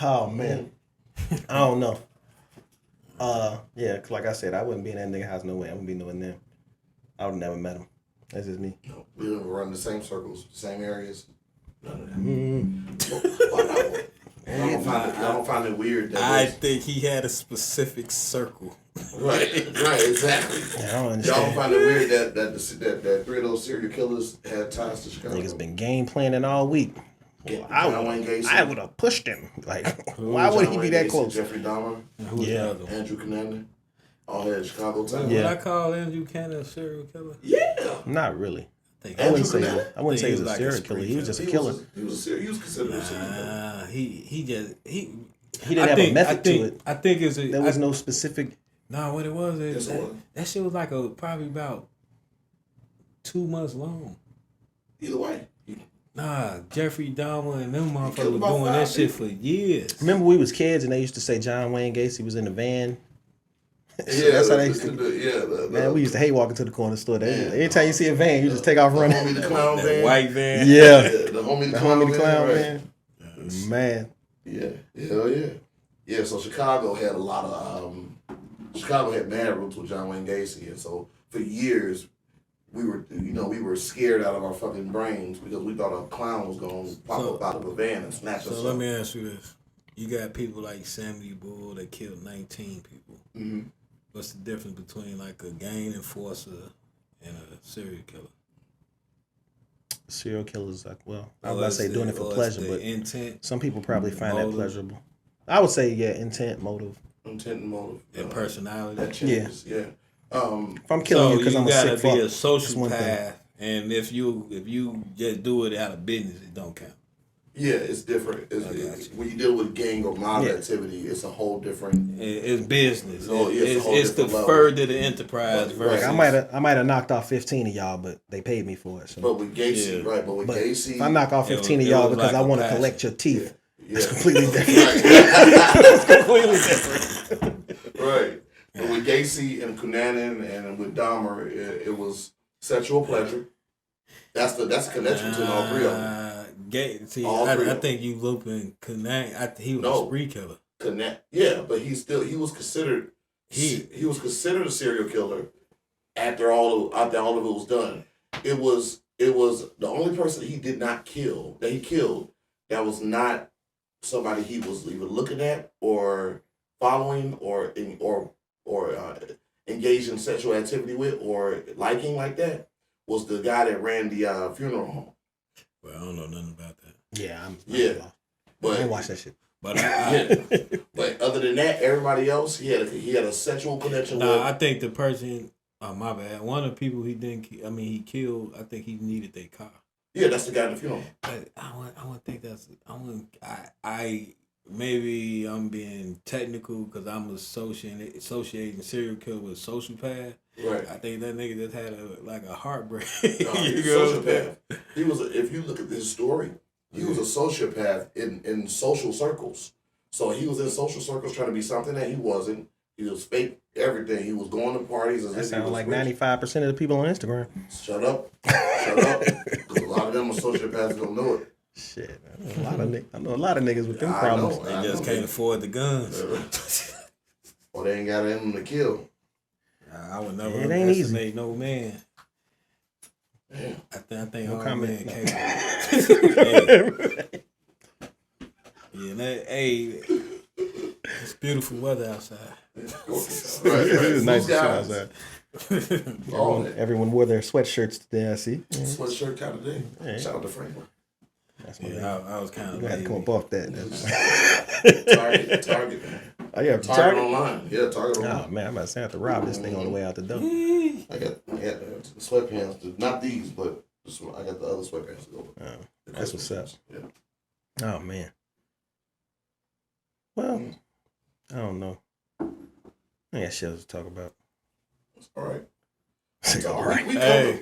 Oh man, I don't know. Yeah, 'cause like I said, I wouldn't be in that nigga house no way. I wouldn't be knowing them. I would never met him. That's just me. No, we don't run the same circles, same areas. None of that. Mm-hmm. Why not? I don't find it weird. That I think he had a specific circle. Right, exactly. Yeah, I don't Y'all understand. don't find it weird that 3 of those serial killers had ties to Chicago. Niggas been game planning all week. Yeah, I would have pushed him. Like, why would he be that close? Jeffrey Dahmer, Yeah. Andrew Cunanan, all had Chicago ties. Yeah. Would I call Andrew Cannon a serial killer? Yeah. Not really. I I wouldn't say Cunanan? he was a like serial a killer. street He was just a He killer. was considered a serial killer. He He didn't have a method to it. I think it's There was no specific. Nah, what it was is Yes, it was. that shit was like probably about 2 months long. Either way. Nah, Jeffrey Dahmer and them motherfuckers killed was about doing 5 that shit people. for years. Remember we was kids and they used to say John Wayne Gacy was in the van. Yeah, That's how they used to. Yeah, Man, we used to hate walking to the corner store. Anytime you see a van, you just take off running. Homie the clown That van. white van. Yeah. The homie The homie the clown right. man. Man. Yeah, hell yeah. Yeah, so Chicago had a lot of Chicago had mad roots with John Wayne Gacy, and so for years we were scared out of our fucking brains because we thought a clown was gonna pop up out of a van and snatch us up. So let me ask you this: you got people like Sammy Bull that killed 19 people. Mm-hmm. What's the difference between like a gang enforcer and a serial killer? Serial killers, like, well, I was about to say doing it for pleasure, but intent, some people probably find that pleasurable. I would say, intent, motive. Intent and motive. And personality. That changes, yeah. If I'm killing you because I'm a sick fuck, you gotta be a sociopath, and if you just do it out of business, it don't count. Yeah, it's different. When you deal with gang or mob activity, it's a whole different. It's business. It's the further the enterprise versus. Like I might have knocked off 15 of y'all, but they paid me for it. So. But with Gacy, right? But with Gacy, if I knock off 15 of y'all because I want to collect your teeth, it's completely different. It's completely different. Right. But with Gacy and Cunanan and with Dahmer, it was sexual pleasure. That's the connection between all three of them. I think you looping Cunanan. He was a spree killer. Yeah, but he was considered a serial killer after all of it was done. It was the only person he did not kill that he killed that was not somebody he was either looking at or following or engaged in sexual activity with or liking like that was the guy that ran the funeral home. Well, I don't know nothing about that. Yeah, but I didn't watch that shit. But but other than that, everybody else he had a sexual connection with. I think the person. Oh, my bad. One of the people he killed. I think he needed their car. Yeah, that's the guy in the funeral. But I would think that's. Maybe I'm being technical because I'm associating serial killer with sociopath. Right. I think that nigga just had a heartbreak. No, he's a sociopath. He was. If you look at his story, he was a sociopath in social circles. So he was in social circles trying to be something that he wasn't. He was fake everything. He was going to parties. That sounds like 95% of the people on Instagram. Shut up. Because a lot of them are sociopaths don't know it. Shit, I know a lot of niggas with them problems. They just can't afford the guns. Or they ain't got it in them to kill. I would never underestimate no man. Yeah. I think no all comment. men capable. It's beautiful weather outside. It's nice outside. Everyone wore their sweatshirts today, I see. Sweatshirt kind of day. Yeah. Shout out to Franklin. That's I was kind of. You had to come up off that. Target, man. Oh yeah, Target online. Yeah, Target online. Oh man, I'm about to say I have to rob this thing on the way out the door. I got the sweatpants. Not these, but I got the other sweatpants to go with. Oh, that's what's up. Yeah. Oh man. Well, I don't know. I got shit to talk about. It's all right. It's all right.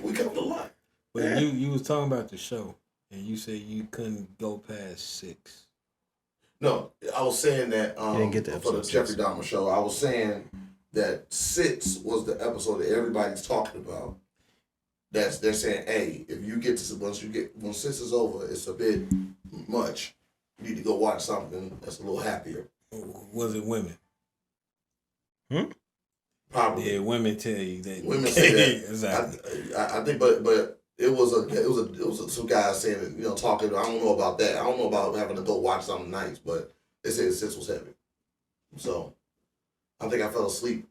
We covered a lot. But you was talking about the show, and you said you couldn't go past 6. No, I was saying that didn't get to for the Jeffrey Dahmer show, I was saying that 6 was the episode that everybody's talking about. They're saying, hey, if you get to when 6 is over, it's a bit much. You need to go watch something that's a little happier. Was it women? Probably. Yeah, women tell you that. Women say that. Exactly. I think, but it was some guys saying, talking. I don't know about that. I don't know about having to go watch something nice, but they said 6 was heavy. So I think I fell asleep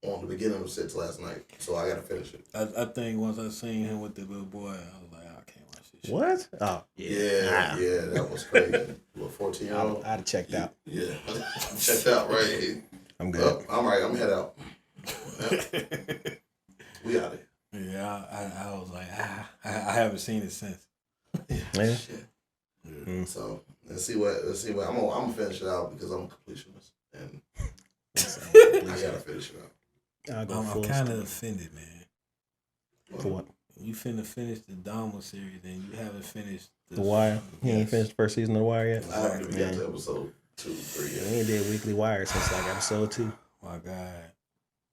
on the beginning of 6 last night, so I got to finish it. I think once I seen him with the little boy, I was like, I can't watch this shit. What? Oh, yeah, that was crazy. Little 14-year-old. I'd have checked out. Yeah, checked out, right? I'm good. I'm right. I'm head out. We out of here. Yeah, I was like, I haven't seen it since. Yeah. Shit. Yeah. So let's see what I'm gonna finish it out because I'm a completionist and I gotta finish it out. I'm kind of offended, man. For what? You finna finish the Dahmer series and you haven't finished The Wire. You ain't finished the first season of The Wire yet. I haven't even got to episode 2, 3 yet. We ain't did Weekly Wire since like episode 2. My God.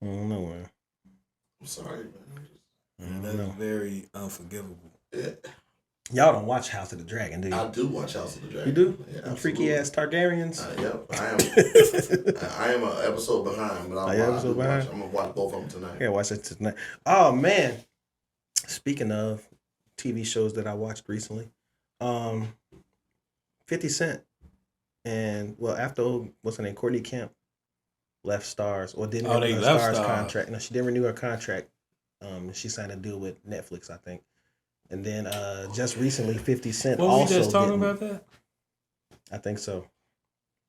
I don't know, man. I'm sorry, man. That's very unforgivable. Yeah. Y'all don't watch House of the Dragon, do you? I do watch House of the Dragon. You do? Yeah, Freaky ass Targaryens. Yep, I am an episode behind, but I'm gonna watch both of them tonight. Yeah, watch it tonight. Oh man! Speaking of TV shows that I watched recently, 50 Cent and after what's her name, Courtney Kemp left Stars or didn't renew her Stars contract. No, she didn't renew her contract. She signed a deal with Netflix, I think. And then just recently, 50 Cent also. What we just talking about that? I think so.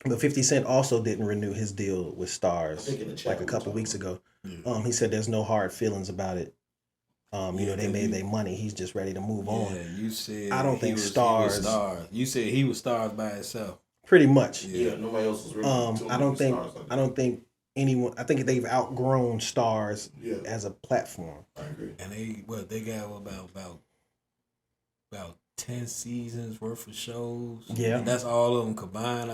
But 50 Cent also didn't renew his deal with Stars like a couple weeks ago. Yeah. He said there's no hard feelings about it. They made their money. He's just ready to move on. You said I don't think Stars. You said he was Stars by himself. Pretty much. Yeah, nobody else was really. I don't think anyone. I think they've outgrown Stars as a platform. I agree. And they got about 10 seasons worth of shows. Yeah, and that's all of them combined.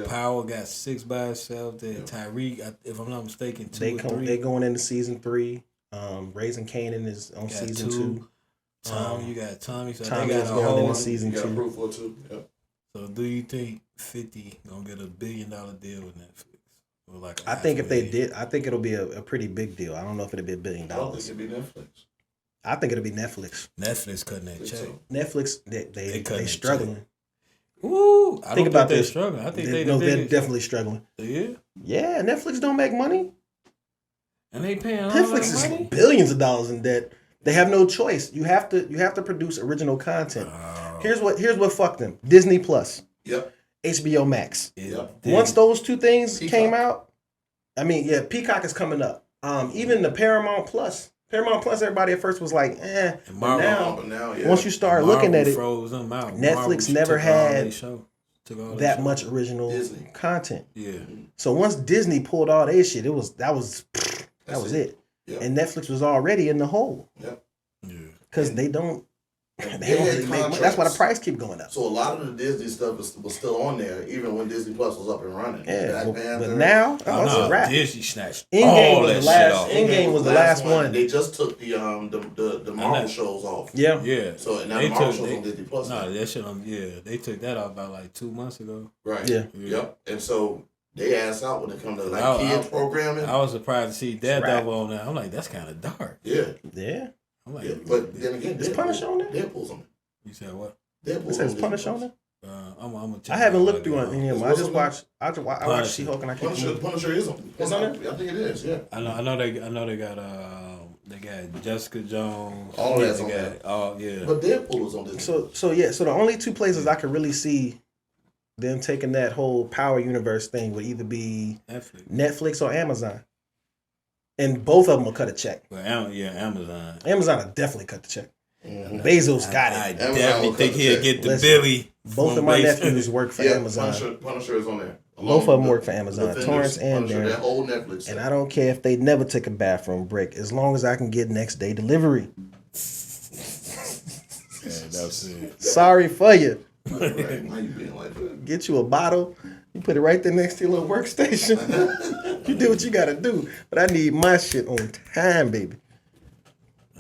Power got 6 by itself. Then Tyreek, if I'm not mistaken, 2 or 3. They going into season 3. Raising Kanan is on season 2. You got Tommy. So Tommy they got is going into season 2. Proof for 2. Yep. So do you think 50 gonna get $1 billion deal with Netflix? Or I think if they did, I think it'll be a pretty big deal. I don't know if it'll be $1 billion. I don't think it'll be Netflix. I think it'll be Netflix. Netflix cutting that check. So. Netflix, they struggling. Check. Ooh, I think don't about think this. They're struggling. I think they're definitely struggling. Yeah. Yeah, Netflix don't make money. And they paying Netflix is money? billions of dollars in debt. They have no choice. You have to produce original content. Oh. Here's what fucked them. Disney Plus. Yep. HBO Max. Yep. Once those two things came out, Peacock is coming up. Even the Paramount Plus, everybody at first was like, eh. But now, once you start looking at it, Netflix never had that much original Disney content. Yeah. So once Disney pulled all their shit, that was it. Yep. And Netflix was already in the hole. Yep. Yeah. Because they don't really make money. That's why the price keep going up. So a lot of the Disney stuff was still on there, even when Disney Plus was up and running. Yeah, but now it's a wrap. Disney snatched Endgame was the last one. They just took the Marvel shows off. Yeah, yeah. So now the Marvel shows on Disney Plus. That shit on. Yeah, they took that off about like 2 months ago. Right. Yeah. Yep. And so they ass out when it comes to kids programming. I was surprised to see Dad Bod on there. I'm like, that's kind of dark. Yeah. Yeah. I'm like, but then again, is Punisher on there? Deadpool's on there. You said what? It says Punisher on there. I'm I haven't looked through any of them. I just watched. I watched She-Hulk and I can't. Punisher is on. It's on there. I think it is. Yeah. I know they got Jessica Jones. All of that's on there. Yeah. But Deadpool was on this. So the only two places I could really see them taking that whole Power Universe thing would either be Netflix or Amazon. And both of them will cut a check. Well, Amazon. Amazon will definitely cut the check. Mm-hmm. Bezos got it. I definitely think he'll get the Billy. Both of my nephews work for Amazon. Punisher is on there. Both of them work for Amazon. Torrance and Darren. That whole Netflix. And I don't care if they never take a bathroom break, as long as I can get next day delivery. That's it. Sorry for you. Right. Why you being like that? Get you a bottle. You put it right there next to your little workstation. You do what you gotta do. But I need my shit on time, baby.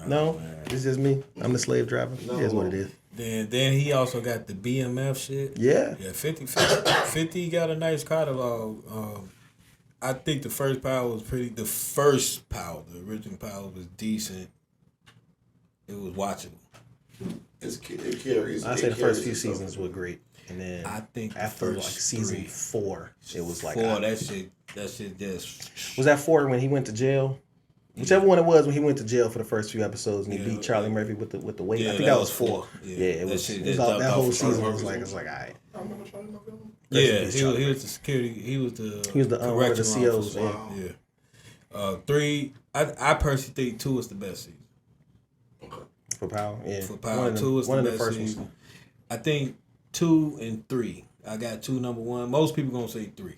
No, it's just me. I'm the slave driver. Here's what it is. Then he also got the BMF shit. Yeah. Yeah, 50 got a nice catalog. I think the first Power was the original Power was decent. It was watchable. It carries. I say the first few seasons were great. And then I think after season 4, it was like 4. That shit just was that 4 when he went to jail. Whichever one it was when he went to jail for the first few episodes and he beat Charlie Murphy with the weight. I think that was 4. Yeah, it was that whole season was like all right. Yeah, he was the security. He was the one of the COs. Wow. Yeah. 3. I personally think 2 is the best season. For Power, yeah. For Power, 2 is the best season. I think 2 and 3. I got 2 number 1. Most people gonna say 3.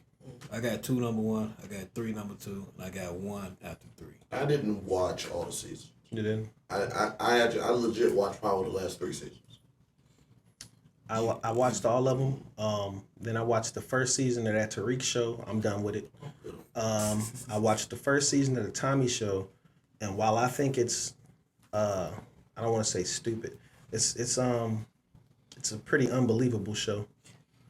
I got 2 number 1. I got 3 number 2. And I got 1 after 3. I didn't watch all the seasons. You didn't? I legit watched Power the last 3 seasons. I watched all of them. Then I watched the first season of that Tariq show. I'm done with it. I watched the first season of the Tommy show, and while I think it's I don't want to say stupid. It's a pretty unbelievable show.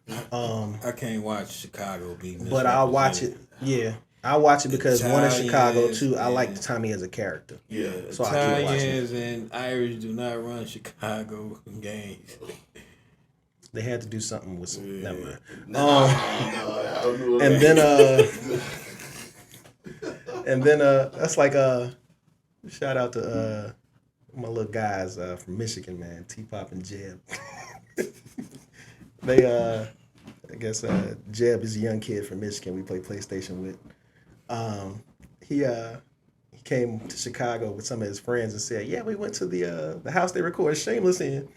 I can't watch Chicago being. But I'll watch it. Yeah, I'll watch it because one is Chicago, two I like Tommy as a character. Yeah, so I keep watching. Italians and Irish do not run Chicago games. They had to do something with some. Never mind. And then that's like shout out to my little guys from Michigan, man, T-Pop and Jeb. They I guess Jeb is a young kid from Michigan we play PlayStation with. He came to Chicago with some of his friends and said, yeah, we went to the house they recorded Shameless in.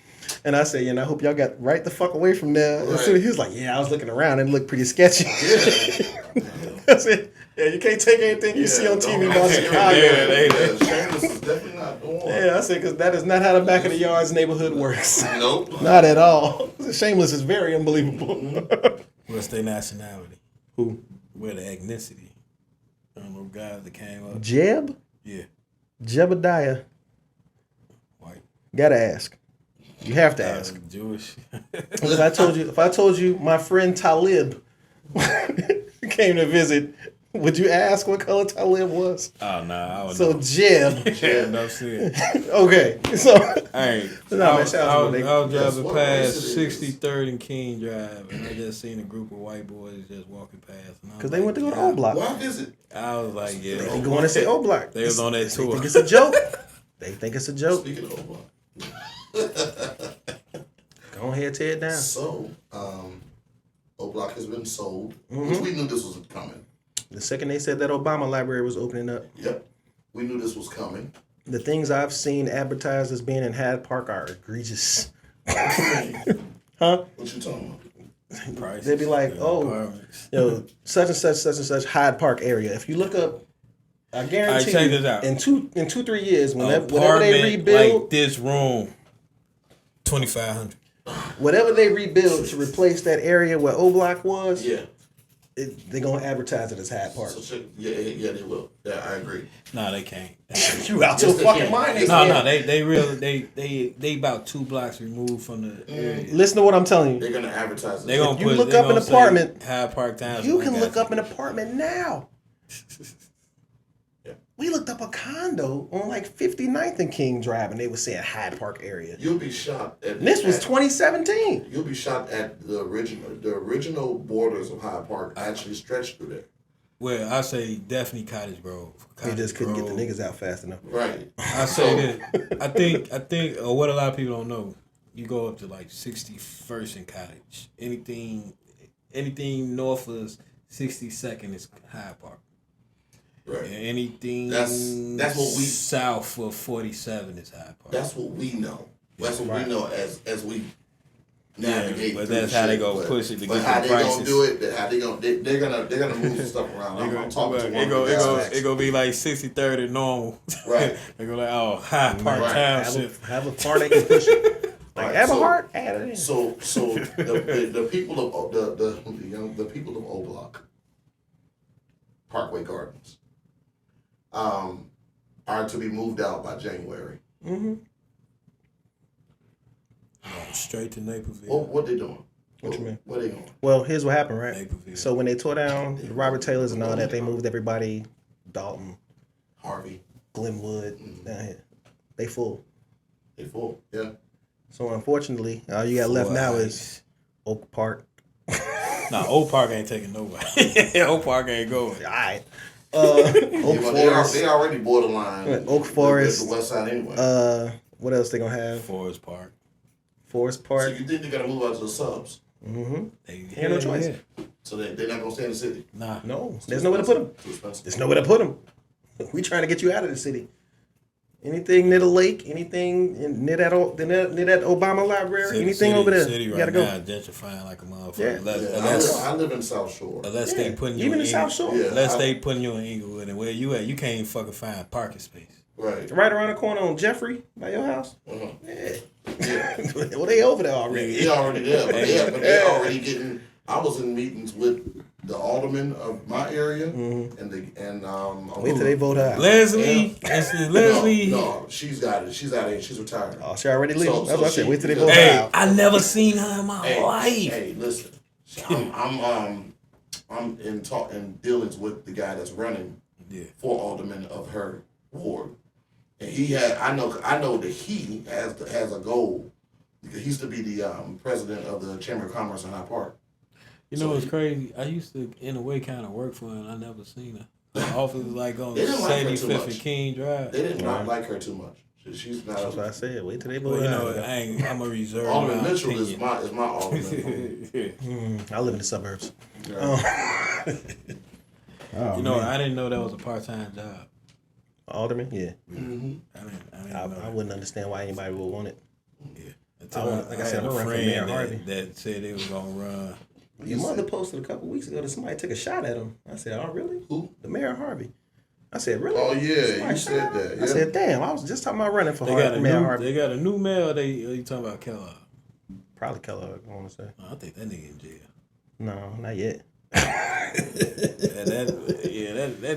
And I said, I hope y'all got right the fuck away from there. Right. So he was like, yeah, I was looking around and it looked pretty sketchy. Yeah. I said, yeah, you can't take anything you see on TV about Chicago. Shameless is definitely not the one. Yeah, I said, because that is not how the back of the yards neighborhood works. Nope. Not at all. Shameless is very unbelievable. What's their nationality? Who? Where the ethnicity? I don't know, guys that came up. Jeb? Yeah. Jebediah. White. Gotta ask. You have to ask. Jewish. If I told you my friend Talib came to visit, would you ask what color Talib was? Oh no, I would. So know. Jeb. Yeah, no shit. Okay, so hey, I was driving past 63rd and King Drive, and I just seen a group of white boys just walking past. Because they went to go to O Block. Why visit? I was like, yeah. They going to say O Block. They was on that tour. They think it's a joke. They think it's a joke. Speaking of O Block. Go ahead, tear it down. So, O Block has been sold, which we knew this was coming. The second they said that Obama library was opening up. Yep. We knew this was coming. The things I've seen advertised as being in Hyde Park are egregious. Huh? What you talking about? Prices, they'd be like, such and such Hyde Park area. If you look up, I guarantee check you, this out. in 2-3 years, whenever they rebuild, like this room, 2,500. Whatever they rebuild to replace that area where O Block was, yeah, they're gonna advertise it as Hyde Park. So yeah, they will. Yeah, I agree. No, they can't. You out your fucking mind? No, they about 2 blocks removed from the area. Listen to what I'm telling you. They're gonna advertise it. If you look up an apartment, Hyde Park Town. You can look up an apartment now. Yeah. We looked up a condo on like 59th and King Drive, and they were saying Hyde Park area. You'll be shocked at. This was 2017. You'll be shocked at the original borders of Hyde Park actually stretched through there. Well, I say definitely Cottage Grove. They just couldn't get the niggas out fast enough. Right. I say that. I think, what a lot of people don't know, you go up to like 61st and Cottage. Anything north of 62nd is Hyde Park. Right. And anything that's what we south of 47 is Hyde Park. That's what we know. That's what we know as we navigate. But that's how they go push it to get the prices. How they gonna do it? How they gonna they're gonna move some stuff around. I'm talking to one of the guys. It gonna be like 63rd and normal. Right. They go like, oh, Hyde Park Township. Have a part they can push it. Like have a heart, add it in. So the people of the people of O Block, Parkway Gardens, are to be moved out by January. Mm-hmm. Straight to Naperville. Well, what they doing? What you mean? Where they going? Well, here's what happened, right? Naperville. So when they tore down the Robert Taylors and all that, they moved everybody, Dalton, Harvey, Glenwood, down here. They full. They full, yeah. So unfortunately, all you got left now is Oak Park. Nah, Oak Park ain't taking nobody. Oak Park ain't going. All right. Oak Forest. They already borderline. Oak Forest. The west side anyway. What else they gonna have? Forest Park. So you think they're gonna move out to the subs? Mm-hmm. They have no choice. Yeah. So they're not gonna stay in the city? Nah. No. There's nowhere to put them. Too expensive. There's nowhere to put them. We trying to get you out of the city. Anything near the lake, anything near that Obama library, anything over there, city you right gotta go. now gentrifying like a motherfucker. Yeah. I live in South Shore. Unless they putting you even in South Shore. Yeah, unless they putting you in Inglewood, and where you at, you can't even fucking find parking space. Right. Right around the corner on Jeffrey by your house. Uh-huh. Yeah. Well, they over there already. They already there, but they already getting. I was in meetings with the alderman of my area, Mm-hmm. Wait till they vote out. Leslie. Leslie. No, she's got it. She's out of it. She's retired. Oh, she already leaving. So- That's so what I said. she- Wait till they vote Hey, out. I never seen her in my life. Hey, listen. I'm in dealings with the guy that's running for alderman of her ward, and I know that he has a goal. He used to be the president of the Chamber of Commerce in Hyde Park. You know what's crazy? I used to, in a way, kind of work for her, and I never seen her. Her office is like on They didn't like her too 75th and much. King Drive. They did not like her too much. She's not. That's what I said. Wait till they Well, vote you out. know, I'm a reserve. Alderman my Mitchell is opinion. my alderman. I live in the suburbs. You know, I didn't know that was a part-time job. Alderman, yeah. Mm-hmm. I didn't know. I wouldn't understand why anybody would want it. Yeah. Like I said, had I'm a running for Mayor friend Harvey. that said they was gonna run. Your mother posted a couple weeks ago that somebody took a shot at him. I said, oh, really? Who? The Mayor Harvey. I said, really? Oh yeah, Somebody you said shot him? that. Yeah. I said, damn, I was just talking about running for They Mayor Harvey. They got a new mayor. You talking about Kellogg? Probably Kellogg, I want to say. I think that nigga in jail. No, not yet. That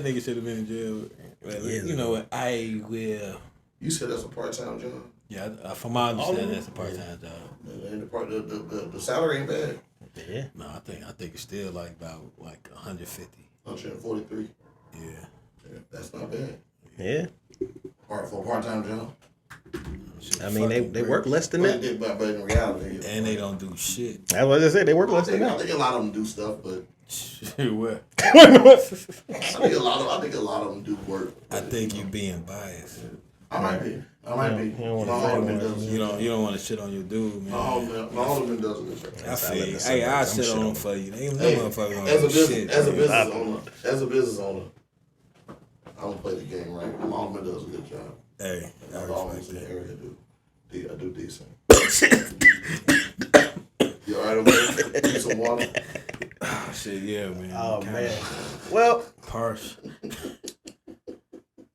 nigga should have been in jail. Well, you know what? I will. You said that's a part-time job. Yeah, from my understanding, that's a part-time job. And the salary ain't bad. Yeah. No, I think it's still like about 150. 143. Yeah. That's not bad. Yeah. For a part-time job. I mean, they work less than that. But in reality, And they don't do shit. That's what I said. They work I less than think that. a lot of them do stuff, but What? I think a lot of them do work. I think you being biased. I might be. You don't My alderman does. You don't want to shit on your dude, man. My alderman does a good job. I feel you. Hey, I shit on him for you. They ain't no Hey, motherfucker gonna as a do shit. business owner, I don't play the game right. My alderman does a good job. Hey, I The aldermen respect in the that. area do decent. You alright over there? Need some water? Shit, yeah, man. Oh, Kinda man. Well, harsh.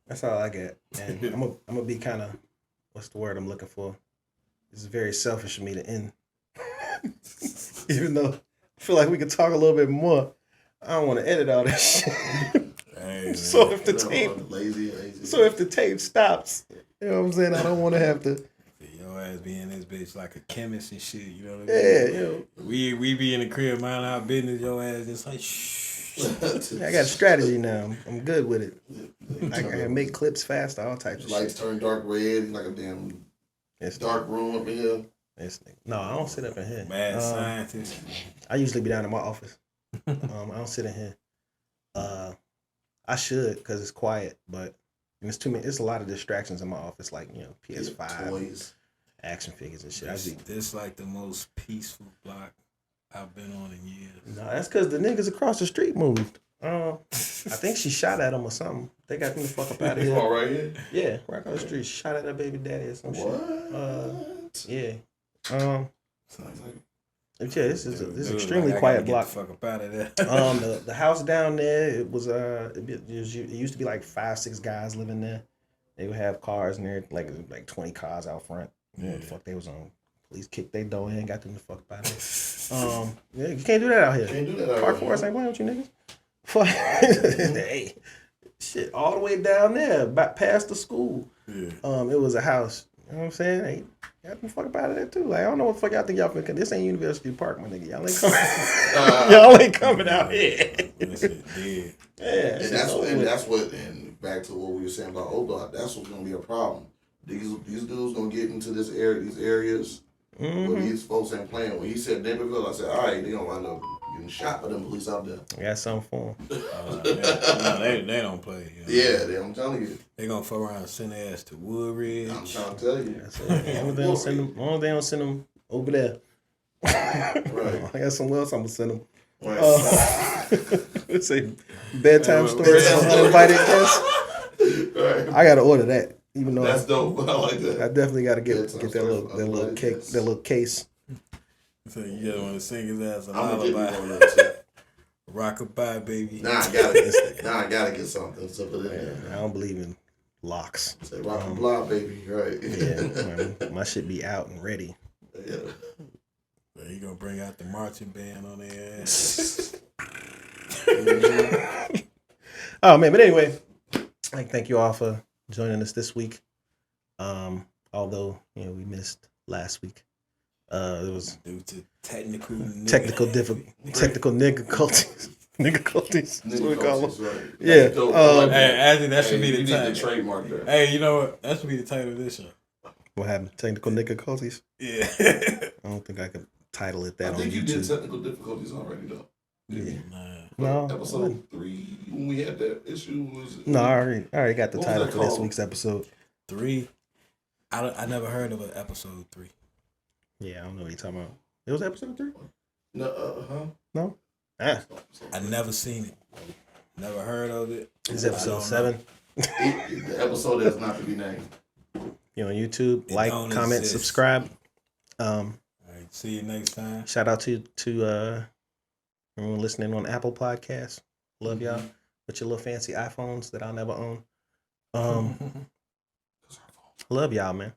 that's all I got. And I'm gonna be kind of, what's the word I'm looking for? It's very selfish of me to end. Even though I feel like we could talk a little bit more, I don't want to edit all that shit. Hey, So if the tape, Lazy. so if the tape stops, you know what I'm saying? I don't want to have to. your ass be in this bitch like a chemist and shit. You know what I mean? Yeah, you know. We be in the crib mind our business. Your ass just like shh. I got a strategy now. I'm good with it. I can make clips faster, all types of Lights shit. turn dark red, like a damn dark room up in here. No, I don't sit up in here. Mad scientist. I usually be down in my office. I don't sit in here. I should because it's quiet, but it's too many. It's a lot of distractions in my office, like PS5, Toys. action figures and shit. This like the most peaceful block I've been on in years. No, that's because the niggas across the street moved. I think she shot at him or something. They got them the fuck up out of You here. all right here? Yeah, right across the street. Shot at her baby daddy or some What? shit. Yeah. Yeah, this is Dude, extremely like, I quiet gotta block. Get the fuck up out of there. The house down there, it was it used to be like 5-6 guys living there. They would have cars in there, like 20 cars out front. Yeah. What the fuck they was on? Police kicked their door in, got them the fuck out of there. Yeah, you can't do that out here. Can't do that out Park here. Forest ain't playing with you niggas. Fuck. Hey, shit, all the way down there, back past the school. Yeah. It was a house. You know what I'm saying? Hey, got the fuck up out of there too. Like I don't know what the fuck y'all think y'all finna. This ain't University Park, my nigga. Y'all ain't coming. Y'all ain't coming out here. That shit dead. Yeah, And back to what we were saying about O-Block, that's what's gonna be a problem. These dudes gonna get into these areas where these folks ain't playing. When he said neighborhood, I said, all right, they gonna wind up getting shot by them police out there. I got something for them. They don't play. You know? Yeah, I'm telling you. They gonna fuck around and send their ass to Woodridge. I'm trying to tell you. That's it. As long as they don't send them over there. Right. I got somewhere else I'm gonna send them. Right. Let's say bedtime stories for uninvited guests. Right. I gotta order that. Even though That's dope. I like that. I definitely gotta get Bedtime that little stories, cake, that little case. So you just want to sing his ass a I'm gonna get me lullaby. one of them too. Rockabye, baby. Now I gotta get something to put in there. I don't believe in locks. Say rock and block, baby. Right. Yeah, my shit be out and ready. Yeah. So he gonna bring out the marching band on their ass. Oh man, but anyway, thank you all for joining us this week. Although we missed last week. It was due to technical difficulties. Niggaculties. That's what we call them. Right. Yeah. Hey, that should be the title. Need to trademark that. Hey, you know what? That should be the title of this show. What happened? Technical niggaculties? Yeah. I don't think I could title it that on YouTube. I think you did technical difficulties already, though. Yeah. Nah. No. Episode 3, when we had that issue, was No, I already got the what title was for that this called? week's episode. 3. I never heard of an episode 3. Yeah, I don't know what you're talking about. It was episode 3? No, No? Ah. I never seen it. Never heard of it. It's episode 7. the episode that's not to be named. On YouTube. It Like, don't comment, exist. subscribe. All right, see you next time. Shout out to everyone listening on Apple Podcasts. Love y'all with your little fancy iPhones that I'll never own. Love y'all, man.